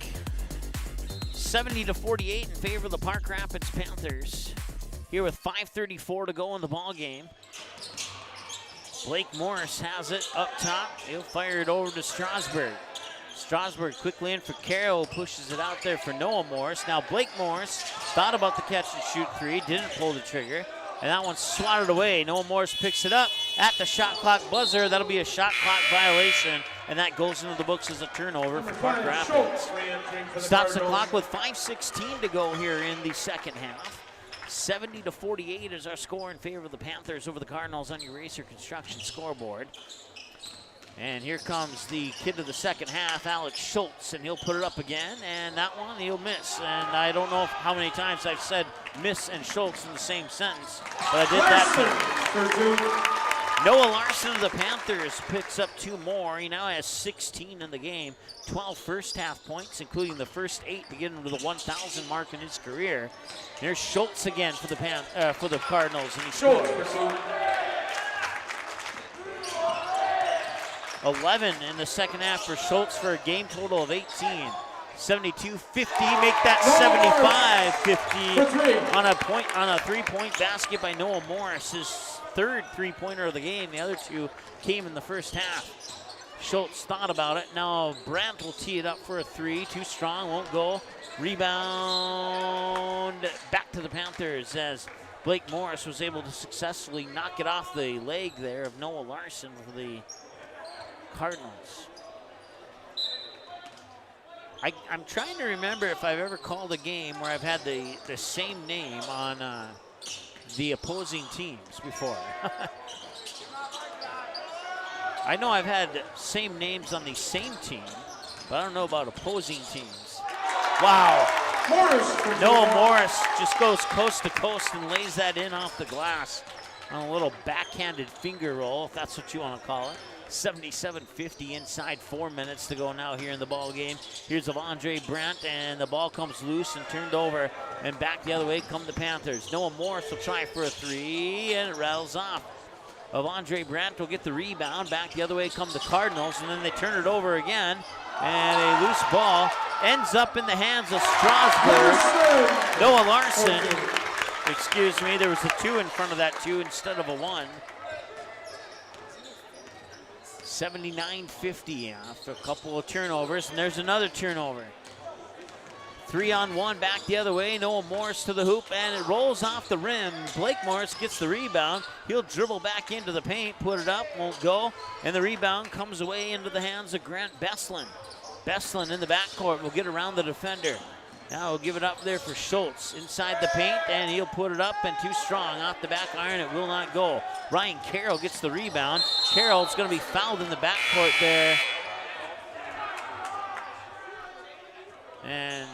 70-48 in favor of the Park Rapids Panthers. Here with 5:34 to go in the ball game. Blake Morris has it up top. He'll fire it over to Strasburg. Strasburg quickly in for Carroll, pushes it out there for Noah Morris. Now Blake Morris thought about the catch and shoot 3, didn't pull the trigger, and that one's swatted away. Noah Morris picks it up at the shot clock buzzer. That'll be a shot clock violation, and that goes into the books as a turnover for Park Rapids. Stops the clock with 5:16 to go here in the second half. 70-48 is our score in favor of the Panthers over the Cardinals on your Racer Construction scoreboard. And here comes the kid of the second half, Alex Schultz, and he'll put it up again, and that one he'll miss. And I don't know how many times I've said miss and Schultz in the same sentence, but I did that. Noah Larson of the Panthers picks up 2 more. He now has 16 in the game, 12 first half points, including the first 8 to get him to the 1,000 mark in his career. There's Schultz again for the Cardinals, and he scores. 11 in the second half for Schultz for a game total of 18. 72-50, make that 75-50 on a 3-point basket by Noah Morris. His 3rd 3-pointer of the game. The other 2 came in the first half. Schultz thought about it. Now Brandt will tee it up for a 3. Too strong, won't go. Rebound back to the Panthers as Blake Morris was able to successfully knock it off the leg there of Noah Larson for the Cardinals. I'm trying to remember if I've ever called a game where I've had the same name on the opposing teams before. I know I've had same names on the same team, but I don't know about opposing teams. Wow. Noah Morris just goes coast to coast and lays that in off the glass on a little backhanded finger roll, if that's what you want to call it. 77-50 inside 4 minutes to go now here in the ball game. Here's Avondre Brandt, and the ball comes loose and turned over, and back the other way come the Panthers. Noah Morris will try for a three, and it rattles off. Avondre Brandt will get the rebound. Back the other way come the Cardinals, and then they turn it over again, and a loose ball ends up in the hands of Strasburg. Noah Larson, excuse me, there was a 2 in front of that 2 instead of a 1. 79-50 after a couple of turnovers, and there's another turnover. 3-on-1 back the other way. Noah Morris to the hoop, and it rolls off the rim. Blake Morris gets the rebound. He'll dribble back into the paint, put it up, won't go, and the rebound comes away into the hands of Grant Beslin. Beslin in the backcourt will get around the defender. Now he'll give it up there for Schultz inside the paint, and he'll put it up, and too strong off the back iron. It will not go. Ryan Carroll gets the rebound. Carroll's going to be fouled in the backcourt there. And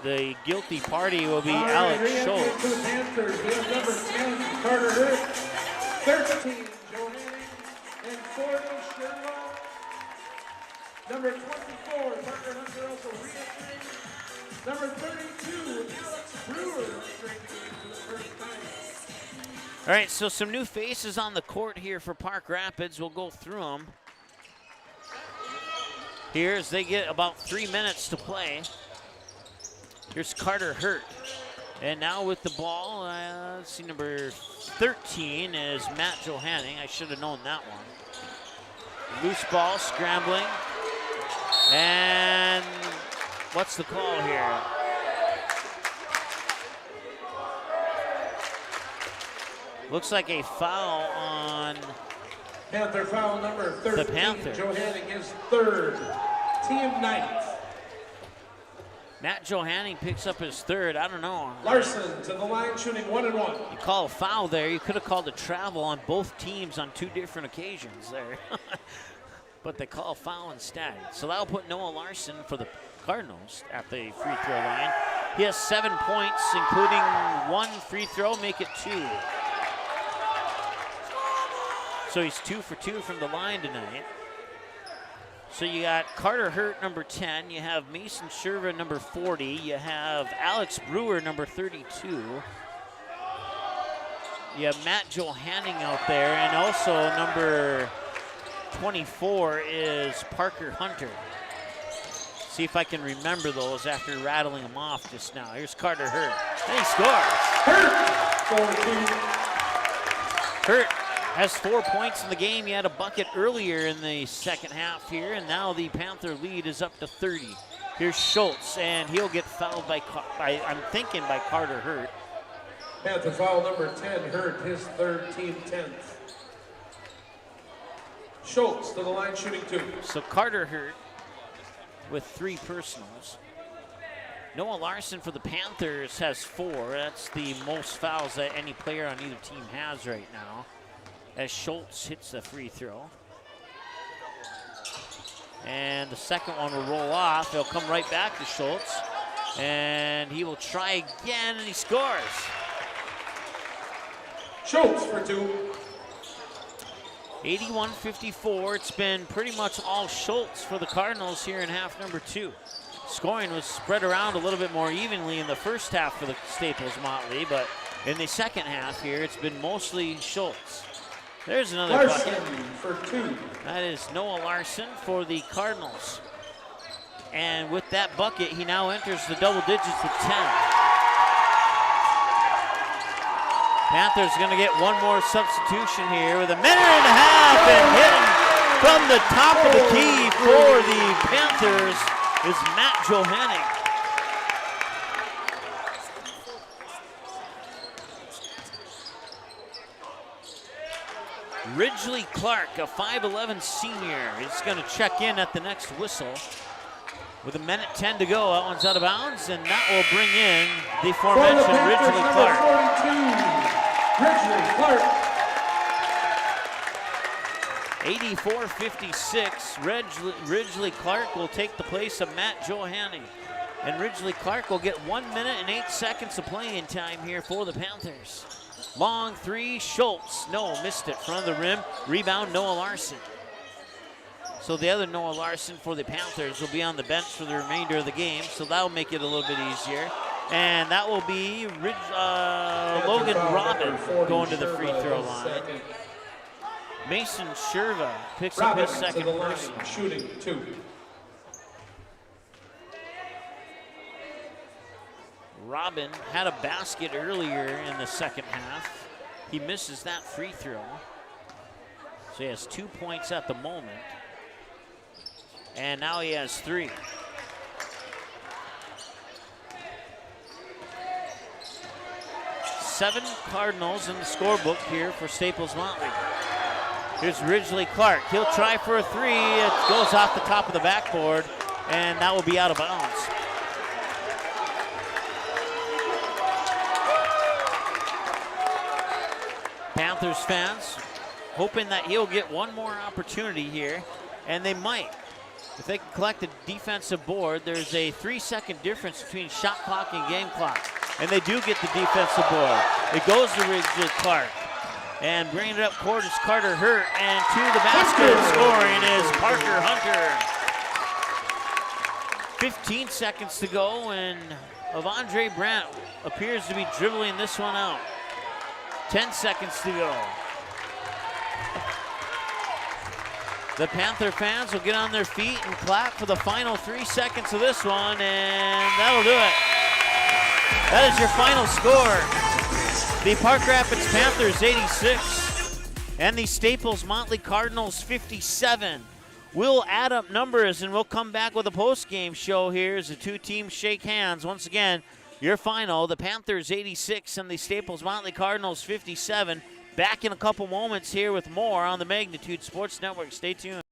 the guilty party will be Alex Schultz. To the Panthers, we have number 10, Carter Hurt, 13, Joe Hanning, and 4, Sherlock. Number 24, Parker Hunter, also re-entering. Number 32, Alex Brewer, entering the game for the first time. All right, so some new faces on the court here for Park Rapids. We'll go through them here as they get about 3 minutes to play. Here's Carter Hurt. And now with the ball, let's see, number 13 is Matt Johanning. I should have known that one. Loose ball, scrambling. And what's the call here? Looks like a foul on Panther foul number 13. The Panthers. Joe Hanning, his 3rd. Team night. Matt Johanning picks up his 3rd. I don't know. Larson to the line, shooting 1-1. You call a foul there. You could have called a travel on both teams on 2 different occasions there. But they call a foul instead. So that'll put Noah Larson for the Cardinals at the free throw line. He has 7 points, including 1 free throw, make it 2. So he's 2 for 2 from the line tonight. So you got Carter Hurt, number 10. You have Mason Sherva, number 40. You have Alex Brewer, number 32. You have Matt Johanning out there, and also number 24 is Parker Hunter. See if I can remember those after rattling them off just now. Here's Carter Hurt, and he scores. Hurt has 4 points in the game. He had a bucket earlier in the second half here, and now the Panther lead is up to 30. Here's Schultz, and he'll get fouled by Carter Hurt. Panther foul number 10, Hurt, his 3rd, team 10th. Schultz to the line, shooting 2. So Carter Hurt with 3 personals. Noah Larson for the Panthers has 4. That's the most fouls that any player on either team has right now, as Schultz hits the free throw. And the second one will roll off. He'll come right back to Schultz, and he will try again, and he scores. Schultz for 2. 81-54. It's been pretty much all Schultz for the Cardinals here in half number 2. Scoring was spread around a little bit more evenly in the first half for the Staples Motley, but in the second half here, it's been mostly Schultz. There's another Larson bucket. For 2. That is Noah Larson for the Cardinals. And with that bucket, he now enters the double digits with 10. Panthers going to get one more substitution here with a minute and a half, and hitting from the top of the key for the Panthers is Matt Johanning. Ridgely Clark, a 5'11 senior, is going to check in at the next whistle. With a minute 10 to go, that one's out of bounds, and that will bring in the aforementioned Ridgely Clark. 84-56, Ridgely Clark will take the place of Matt Johanning. And Ridgely Clark will get 1 minute and 8 seconds of playing time here for the Panthers. Long 3, Schultz, no, missed it, front of the rim. Rebound, Noah Larson. So the other Noah Larson for the Panthers will be on the bench for the remainder of the game, so that'll make it a little bit easier. And that will be Logan Robin going to the free throw line. Mason Sherva picks up his second personal. Shooting 2. Robin had a basket earlier in the second half. He misses that free throw. So he has 2 points at the moment. And now he has 3. Seven Cardinals in the scorebook here for Staples Motley. Here's Ridgely Clark. He'll try for a 3. It goes off the top of the backboard, and that will be out of bounds. Panthers fans hoping that he'll get one more opportunity here, and they might. If they can collect a defensive board, there's a 3-second difference between shot clock and game clock. And they do get the defensive board. It goes to Ridgely Clark. And bringing it up court is Carter Hurt. And to the basket scoring is Parker Hunter. 15 seconds to go, and Avondre Brandt appears to be dribbling this one out. 10 seconds to go. The Panther fans will get on their feet and clap for the final 3 seconds of this one, and that'll do it. That is your final score. The Park Rapids Panthers 86 and the Staples Motley Cardinals 57. We'll add up numbers and we'll come back with a post-game show here as the two teams shake hands. Once again, your final, the Panthers 86 and the Staples Motley Cardinals 57. Back in a couple moments here with more on the Magnitude Sports Network. Stay tuned.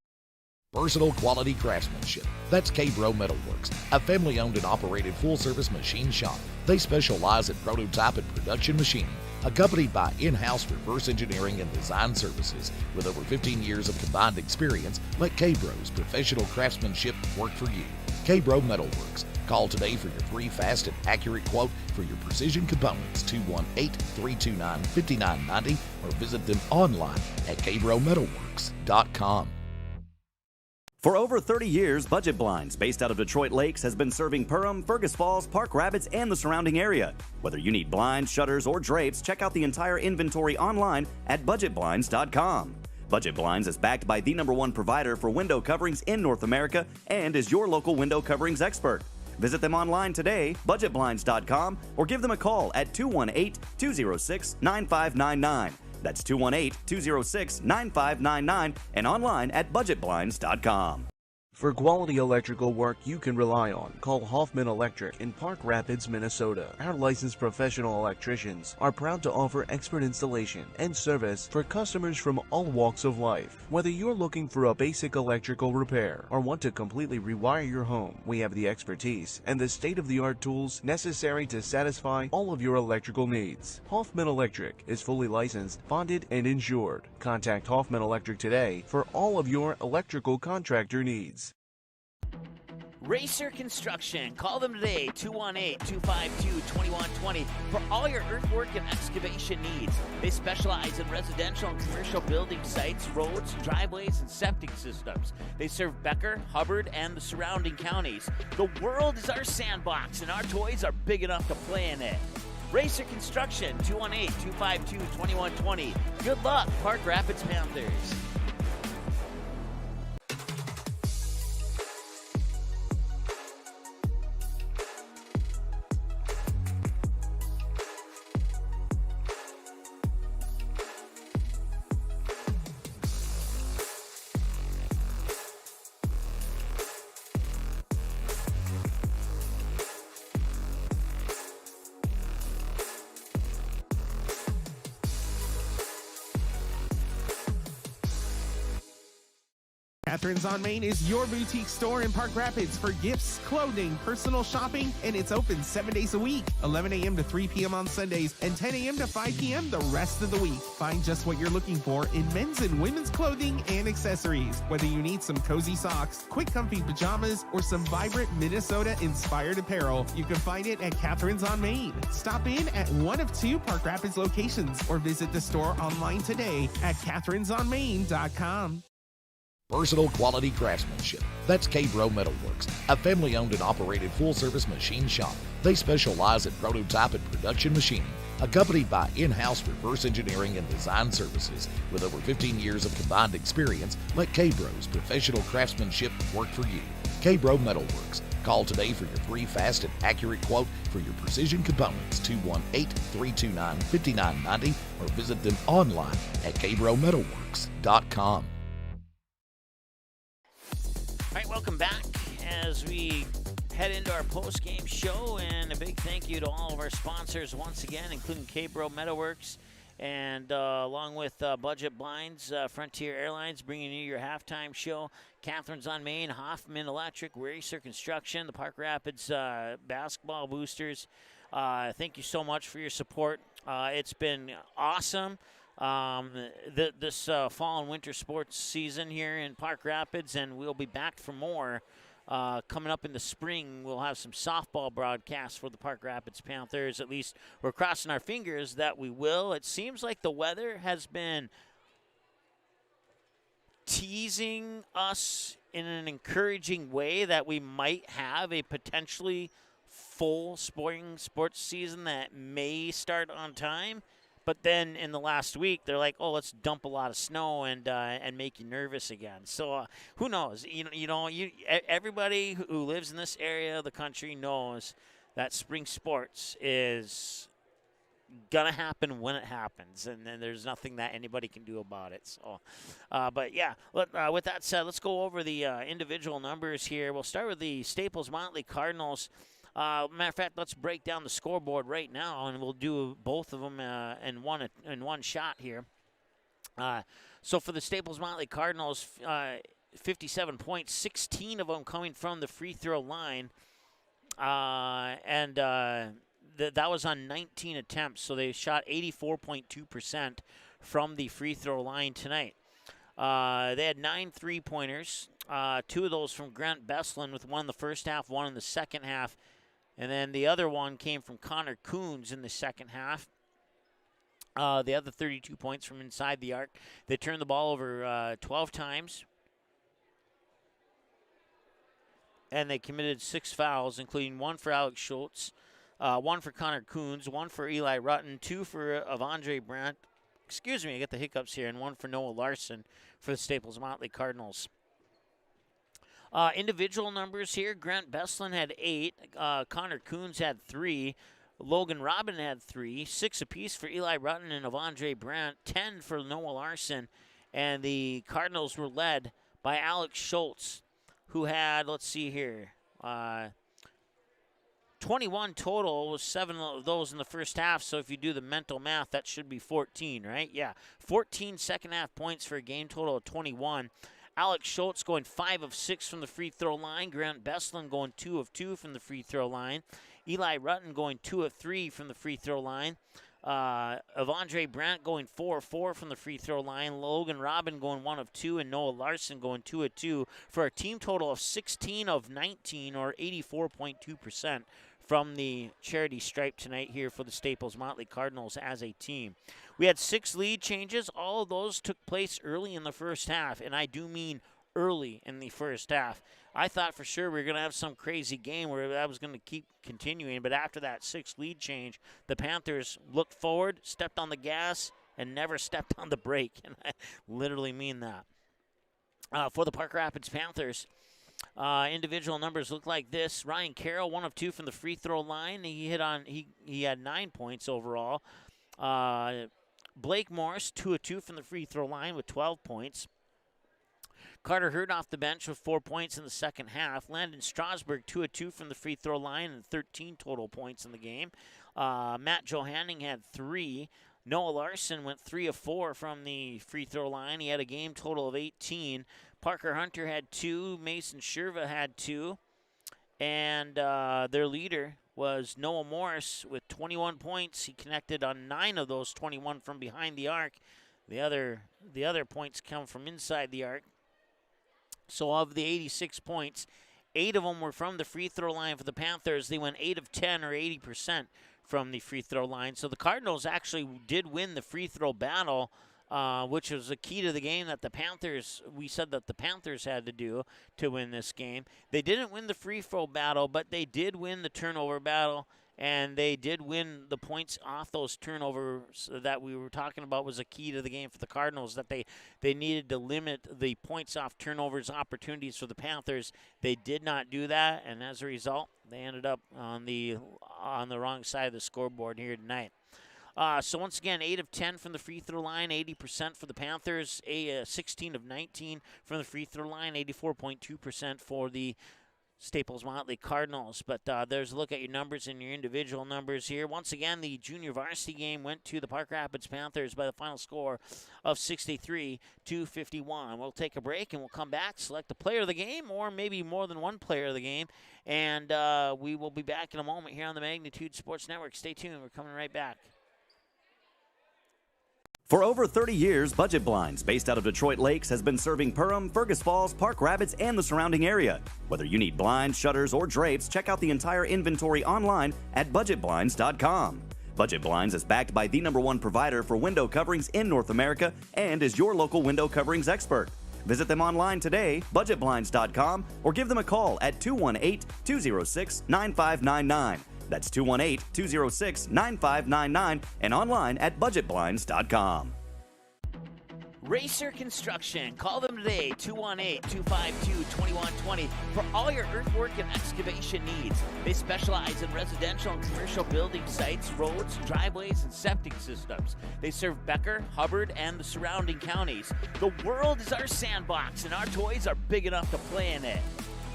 Versatile quality craftsmanship. That's K-Bro Metalworks, a family-owned and operated full-service machine shop. They specialize in prototype and production machining, accompanied by in-house reverse engineering and design services. With over 15 years of combined experience, let K-Bro's professional craftsmanship work for you. K-Bro Metalworks. Call today for your free, fast, and accurate quote for your precision components, 218-329-5990, or visit them online at kbrometalworks.com. For over 30 years, Budget Blinds, based out of Detroit Lakes, has been serving Perham, Fergus Falls, Park Rapids, and the surrounding area. Whether you need blinds, shutters, or drapes, check out the entire inventory online at budgetblinds.com. Budget Blinds is backed by the #1 provider for window coverings in North America and is your local window coverings expert. Visit them online today, budgetblinds.com, or give them a call at 218-206-9599. That's 218-206-9599 and online at budgetblinds.com. For quality electrical work you can rely on, call Hoffman Electric in Park Rapids, Minnesota. Our licensed professional electricians are proud to offer expert installation and service for customers from all walks of life. Whether you're looking for a basic electrical repair or want to completely rewire your home, we have the expertise and the state-of-the-art tools necessary to satisfy all of your electrical needs. Hoffman Electric is fully licensed, bonded, and insured. Contact Hoffman Electric today for all of your electrical contractor needs. Racer Construction. Call them today, 218-252-2120 for all your earthwork and excavation needs. They specialize in residential and commercial building sites, roads, driveways, and septic systems. They serve Becker, Hubbard, and the surrounding counties. The world is our sandbox, and our toys are big enough to play in it. Racer Construction, 218-252-2120. Good luck, Park Rapids Panthers. Catherine's on Main is your boutique store in Park Rapids for gifts, clothing, personal shopping, and it's open 7 days a week, 11 a.m. to 3 p.m. on Sundays, and 10 a.m. to 5 p.m. the rest of the week. Find just what you're looking for in men's and women's clothing and accessories. Whether you need some cozy socks, quick comfy pajamas, or some vibrant Minnesota-inspired apparel, you can find it at Catherine's on Main. Stop in at one of 2 Park Rapids locations or visit the store online today at catherinesonmain.com. Versatile quality craftsmanship. That's K-Bro Metalworks, a family-owned and operated full-service machine shop. They specialize in prototype and production machining, accompanied by in-house reverse engineering and design services. With over 15 years of combined experience, let K-Bro's professional craftsmanship work for you. K-Bro Metalworks. Call today for your free, fast, and accurate quote for your precision components, 218-329-5990, or visit them online at kbrometalworks.com. All right, welcome back as we head into our post-game show, and a big thank you to all of our sponsors once again, including K-Bro Metalworks, and along with Budget Blinds, Frontier Airlines bringing you your halftime show, Catherine's on Main, Hoffman Electric, Racer Construction, the Park Rapids Basketball Boosters. Thank you so much for your support. It's been awesome. This fall and winter sports season here in Park Rapids, and we'll be back for more. Coming up in the spring, we'll have some softball broadcasts for the Park Rapids Panthers. At least we're crossing our fingers that we will. It seems like the weather has been teasing us in an encouraging way that we might have a potentially full spring sports season that may start on time. But then in the last week, they're like, "Oh, let's dump a lot of snow and make you nervous again." So who knows? Everybody who lives in this area of the country knows that spring sports is gonna happen when it happens, and then there's nothing that anybody can do about it. So, but yeah, with that said, let's go over the individual numbers here. We'll start with the Staples Motley Cardinals. Matter of fact, let's break down the scoreboard right now, and we'll do both of them in one shot here. So for the Staples Motley Cardinals, 57 points, 16 of them coming from the free throw line, and that was on 19 attempts. So they shot 84.2% from the free throw line tonight. They had 9 3-pointers, 2 of those from Grant Beslin, with one in the first half, one in the second half. And then the other one came from Connor Coons in the second half. The other 32 points from inside the arc. They turned the ball over 12 times. And they committed 6 fouls, including 1 for Alex Schultz, 1 for Connor Coons, 1 for Eli Rutten, 2 for Avondre Brandt. Excuse me, I get the hiccups here. And 1 for Noah Larson for the Staples Motley Cardinals. Individual numbers here, Grant Beslin had 8, Connor Coons had 3, Logan Robin had 3, 6 apiece for Eli Rutten and Avondre Brandt, 10 for Noah Larson, and the Cardinals were led by Alex Schultz, who had, let's see here, 21 total, was 7 of those in the first half, so if you do the mental math, that should be 14, right? Yeah, 14 second half points for a game total of 21. Alex Schultz going 5 of 6 from the free throw line. Grant Beslin going 2 of 2 from the free throw line. Eli Rutten going 2 of 3 from the free throw line. Avondre Brandt going 4 of 4 from the free throw line. Logan Robin going 1 of 2, and Noah Larson going 2 of 2 for a team total of 16 of 19, or 84.2%. From the charity stripe tonight here for the Staples Motley Cardinals as a team. We had 6 lead changes. All of those took place early in the first half, and I do mean early in the first half. I thought for sure we were going to have some crazy game where that was going to keep continuing, but after that 6 lead change, the Panthers looked forward, stepped on the gas, and never stepped on the brake, and I literally mean that. For the Park Rapids Panthers, individual numbers look like this. Ryan Carroll, 1 of 2 from the free throw line. He had 9 points overall. Blake Morris, 2 of 2 from the free throw line with 12 points. Carter Hurd off the bench with 4 points in the second half. Landon Strasburg, 2 of 2 from the free throw line and 13 total points in the game. Matt Johanning had 3. Noah Larson went 3 of 4 from the free throw line. He had a game total of 18. Parker Hunter had 2. Mason Sherva had 2. And their leader was Noah Morris with 21 points. He connected on 9 of those 21 from behind the arc. The other points come from inside the arc. So of the 86 points, 8 of them were from the free throw line for the Panthers. They went 8 of 10, or 80%, from the free throw line. So the Cardinals actually did win the free throw battle which was a key to the game that we said that the Panthers had to do to win this game. They didn't win the free throw battle, but they did win the turnover battle, and they did win the points off those turnovers that we were talking about was a key to the game for the Cardinals, that they needed to limit the points off turnovers opportunities for the Panthers. They did not do that, and as a result, they ended up on the wrong side of the scoreboard here tonight. So once again, 8 of 10 from the free throw line, 80% for the Panthers, 16 of 19 from the free throw line, 84.2% for the Staples Motley Cardinals. But there's a look at your numbers and your individual numbers here. Once again, the junior varsity game went to the Park Rapids Panthers by the final score of 63-51. We'll take a break and we'll come back, select the player of the game, or maybe more than one player of the game. And we will be back in a moment here on the Magnitude Sports Network. Stay tuned. We're coming right back. For over 30 years, Budget Blinds, based out of Detroit Lakes, has been serving Perham, Fergus Falls, Park Rapids, and the surrounding area. Whether you need blinds, shutters, or drapes, check out the entire inventory online at budgetblinds.com. Budget Blinds is backed by the #1 provider for window coverings in North America and is your local window coverings expert. Visit them online today, budgetblinds.com, or give them a call at 218-206-9599. That's 218-206-9599 and online at budgetblinds.com. Racer Construction. Call them today, 218-252-2120, for all your earthwork and excavation needs. They specialize in residential and commercial building sites, roads, driveways, and septic systems. They serve Becker, Hubbard, and the surrounding counties. The world is our sandbox, and our toys are big enough to play in it.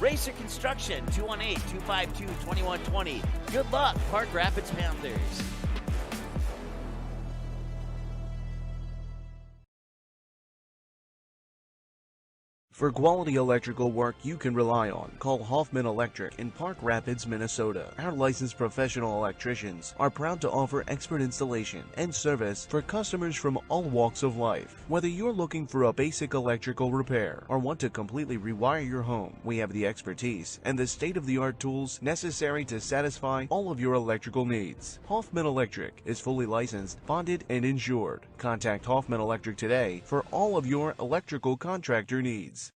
Racer Construction, 218-252-2120. Good luck, Park Rapids Panthers. For quality electrical work you can rely on, call Hoffman Electric in Park Rapids, Minnesota. Our licensed professional electricians are proud to offer expert installation and service for customers from all walks of life. Whether you're looking for a basic electrical repair or want to completely rewire your home, we have the expertise and the state-of-the-art tools necessary to satisfy all of your electrical needs. Hoffman Electric is fully licensed, bonded, and insured. Contact Hoffman Electric today for all of your electrical contractor needs.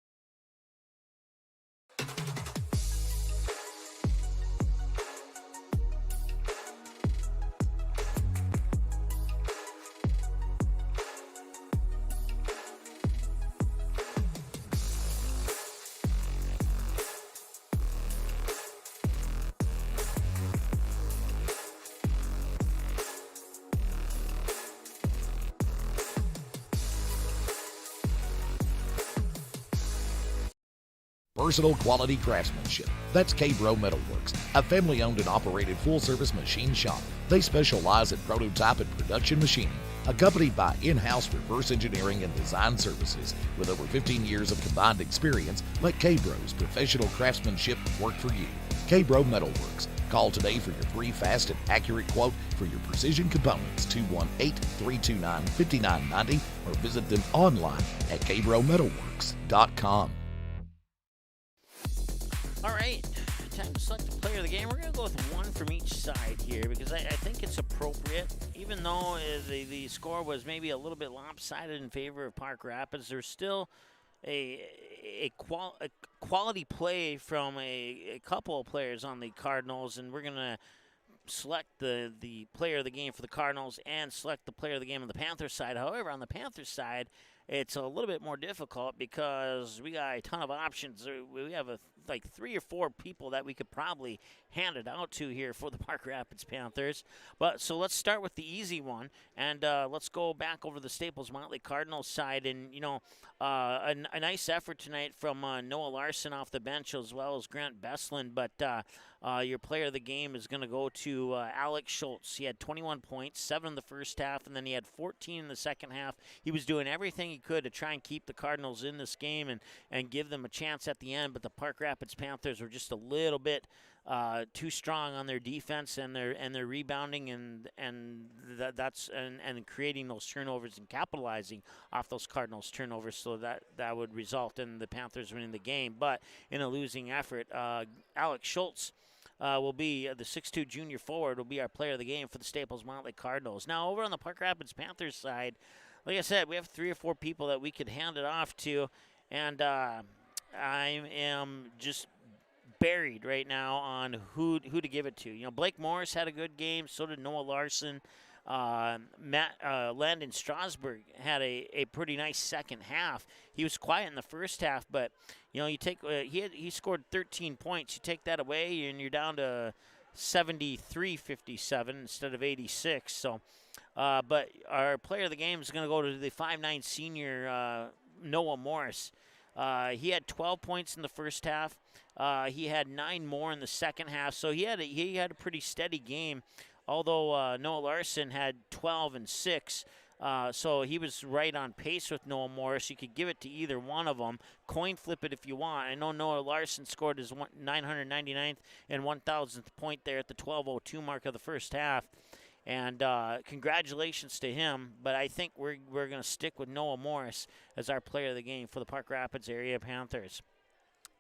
Versatile quality craftsmanship. That's K-Bro Metalworks, a family-owned and operated full-service machine shop. They specialize in prototype and production machining, accompanied by in-house reverse engineering and design services. With over 15 years of combined experience, let K-Bro's professional craftsmanship work for you. K-Bro Metalworks. Call today for your free, fast, and accurate quote for your precision components, 218-329-5990, or visit them online at kbrometalworks.com. All right, time to select the player of the game. We're going to go with one from each side here because I think it's appropriate. Even though the score was maybe a little bit lopsided in favor of Park Rapids, there's still a quality play from a couple of players on the Cardinals, and we're going to select the player of the game for the Cardinals and select the player of the game on the Panthers side. However, on the Panthers side, it's a little bit more difficult because we got a ton of options. We have like 3 or 4 people that we could probably hand it out to here for the Park Rapids Panthers. But so let's start with the easy one, and let's go back over the Staples Motley Cardinals side. And, you know, a nice effort tonight from Noah Larson off the bench as well as Grant Beslin. But your player of the game is going to go to Alex Schultz. He had 21 points, 7 in the first half, and then he had 14 in the second half. He was doing everything he could to try and keep the Cardinals in this game and give them a chance at the end. But the Park Rapids Panthers were just a little bit too strong on their defense and their rebounding and creating those turnovers and capitalizing off those Cardinals turnovers, so that would result in the Panthers winning the game. But in a losing effort, Alex Schultz will be the 6'2" junior forward, will be our player of the game for the Staples Motley Cardinals. Now over on the Park Rapids Panthers side, like I said, we have 3 or 4 people that we could hand it off to, and I am just buried right now on who to give it to. You know, Blake Morris had a good game. So did Noah Larson. Landon Strasburg had a pretty nice second half. He was quiet in the first half, but you know, you take he scored 13 points. You take that away, and you're down to 73-57 instead of 86. So, but our player of the game is going to go to the 5'9" senior Noah Morris. He had 12 points in the first half. He had 9 more in the second half. So he had a pretty steady game. Although Noah Larson had 12 and 6, so he was right on pace with Noah Morris. You could give it to either one of them. Coin flip it if you want. I know Noah Larson scored his 999th and 1,000th point there at the 12:02 mark of the first half. And congratulations to him. But I think we're going to stick with Noah Morris as our player of the game for the Park Rapids area Panthers.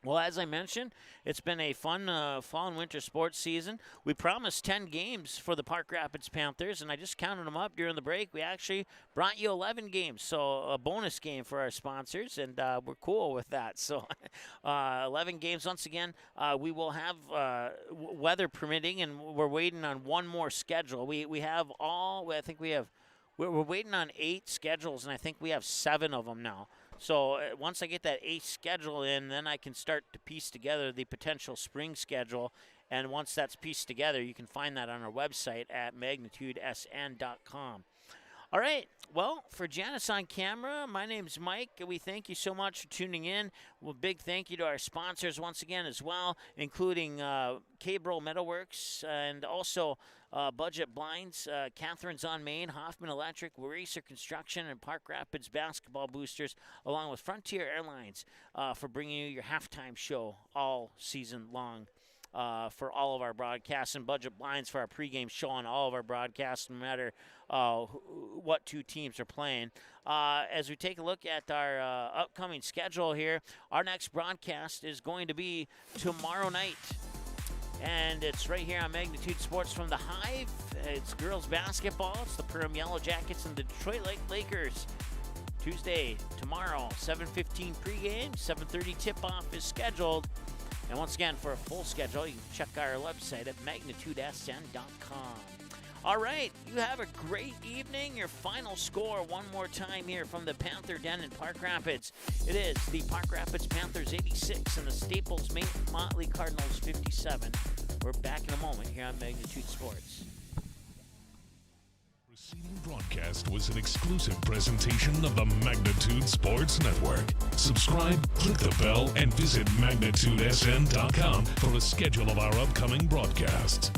Well, as I mentioned, it's been a fun fall and winter sports season. We promised 10 games for the Park Rapids Panthers, and I just counted them up during the break. We actually brought you 11 games, so a bonus game for our sponsors, and we're cool with that. So 11 games. Once again, we will have weather permitting, and we're waiting on one more schedule. We have all, I think we have, we're waiting on 8 schedules, and I think we have 7 of them now. So once I get that 8th schedule in, then I can start to piece together the potential spring schedule. And once that's pieced together, you can find that on our website at magnitudesn.com. All right. Well, for Janice on camera, my name's Mike. We thank you so much for tuning in. Well, big thank you to our sponsors once again as well, including Cabro Metalworks and also Budget Blinds, Catherine's on Main, Hoffman Electric, Racer Construction, and Park Rapids Basketball Boosters, along with Frontier Airlines for bringing you your halftime show all season long. For all of our broadcasts, and Budget Blinds for our pregame show on all of our broadcasts, no matter what 2 teams are playing. As we take a look at our upcoming schedule here, our next broadcast is going to be tomorrow night. And it's right here on Magnitude Sports from the Hive. It's girls basketball. It's the Perham Yellow Jackets and the Detroit Lakers. Tuesday, tomorrow, 7:15 pregame, 7:30 tip-off is scheduled. And once again, for a full schedule, you can check our website at magnitudesn.com. All right, you have a great evening. Your final score one more time here from the Panther Den in Park Rapids. It is the Park Rapids Panthers 86 and the Staples Motley Cardinals 57. We're back in a moment here on Magnitude Sports. Preceding broadcast was an exclusive presentation of the Magnitude Sports Network. Subscribe, click the bell, and visit magnitudesn.com for a schedule of our upcoming broadcasts.